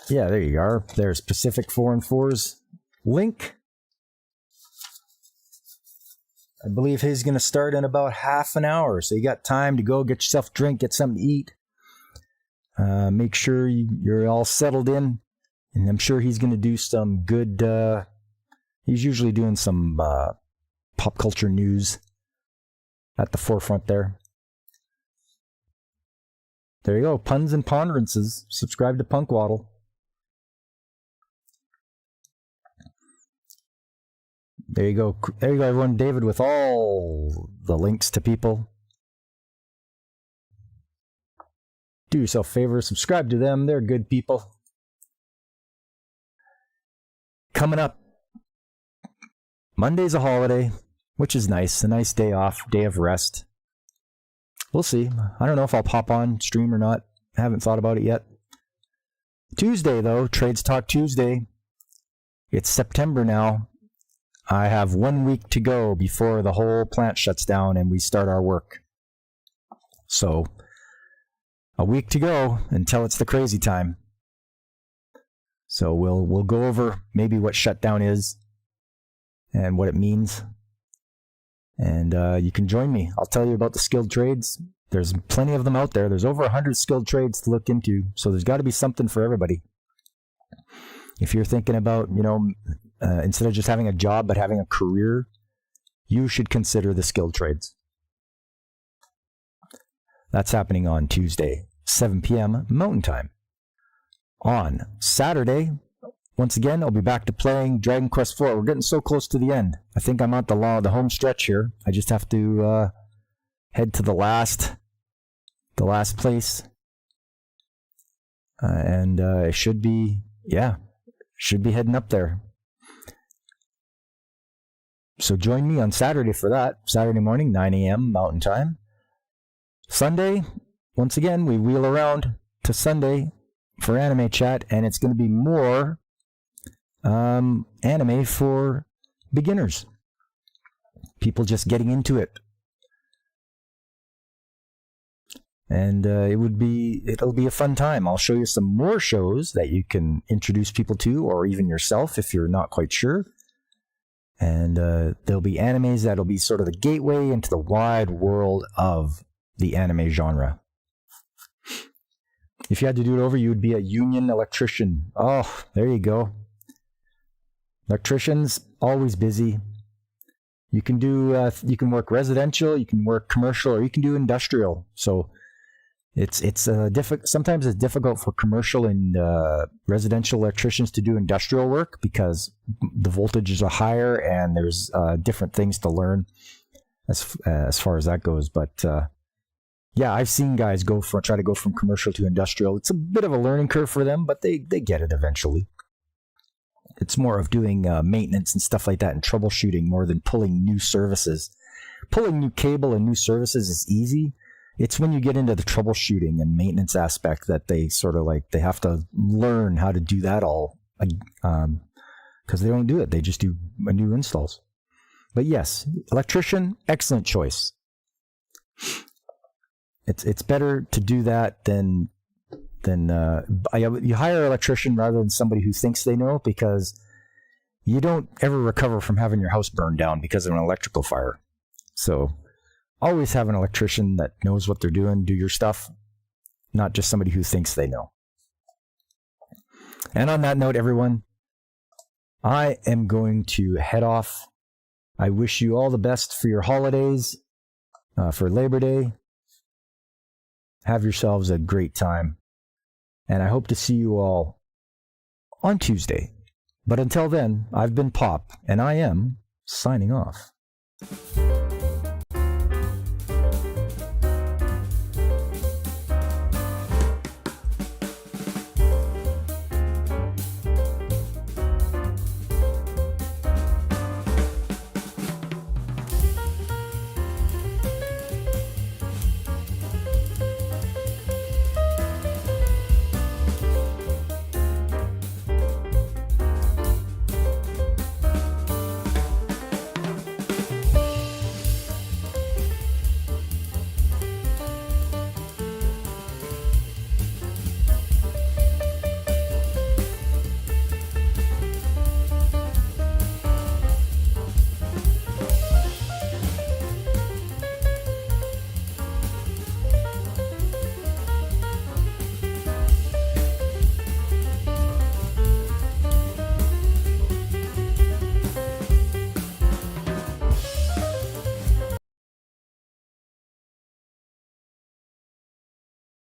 Yeah, there you are. There's Pacific 414's link. I believe he's going to start in about half an hour. So you got time to go get yourself a drink, get something to eat. Make sure you're all settled in. And I'm sure he's going to do some good... he's usually doing some pop culture news at the forefront there. There you go. Puns and ponderances. Subscribe to Punkwaddle. There you go. There you go, everyone. David with all the links to people. Do yourself a favor. Subscribe to them. They're good people. Coming up. Monday's a holiday, which is nice. A nice day off. Day of rest. We'll see. I don't know if I'll pop on stream or not. I haven't thought about it yet. Tuesday, though. Trades Talk Tuesday. It's September now. I have 1 week to go before the whole plant shuts down and we start our work. So, a week to go until it's the crazy time. So we'll go over maybe what shutdown is and what it means. And you can join me. I'll tell you about the skilled trades. There's plenty of them out there. There's over 100 skilled trades to look into. So there's got to be something for everybody. If you're thinking about, instead of just having a job, but having a career, you should consider the skilled trades. That's happening on Tuesday, 7 p.m. Mountain Time. On Saturday, once again, I'll be back to playing Dragon Quest IV. We're getting so close to the end. I think I'm at the home stretch here. I just have to head to the last place. And it should be heading up there. So join me on Saturday for that. Saturday morning, 9 a.m. Mountain Time. Sunday, once again, we wheel around to Sunday for Anime Chat, and it's going to be more anime for beginners. People just getting into it. And it'll be a fun time. I'll show you some more shows that you can introduce people to, or even yourself if you're not quite sure. And there'll be animes that'll be sort of the gateway into the wide world of the anime genre. If you had to do it over, you would be a union electrician. Oh, there you go. Electricians, always busy. You can work residential, you can work commercial, or you can do industrial. So sometimes it's difficult for commercial and residential electricians to do industrial work because the voltages are higher and there's different things to learn as far as that goes. But yeah, I've seen guys try to go from commercial to industrial. It's a bit of a learning curve for them, but they get it eventually. It's more of doing maintenance and stuff like that and troubleshooting more than pulling new services. Pulling new cable and new services is easy. It's when you get into the troubleshooting and maintenance aspect that they sort of they have to learn how to do that all because they don't do it. They just do new installs. But yes, electrician, excellent choice. It's better to do that than you hire an electrician rather than somebody who thinks they know, because you don't ever recover from having your house burned down because of an electrical fire. So always have an electrician that knows what they're doing, do your stuff, not just somebody who thinks they know. And on that note, everyone, I am going to head off. I wish you all the best for your holidays, for Labor Day. Have yourselves a great time. And I hope to see you all on Tuesday. But until then, I've been Pop, and I am signing off.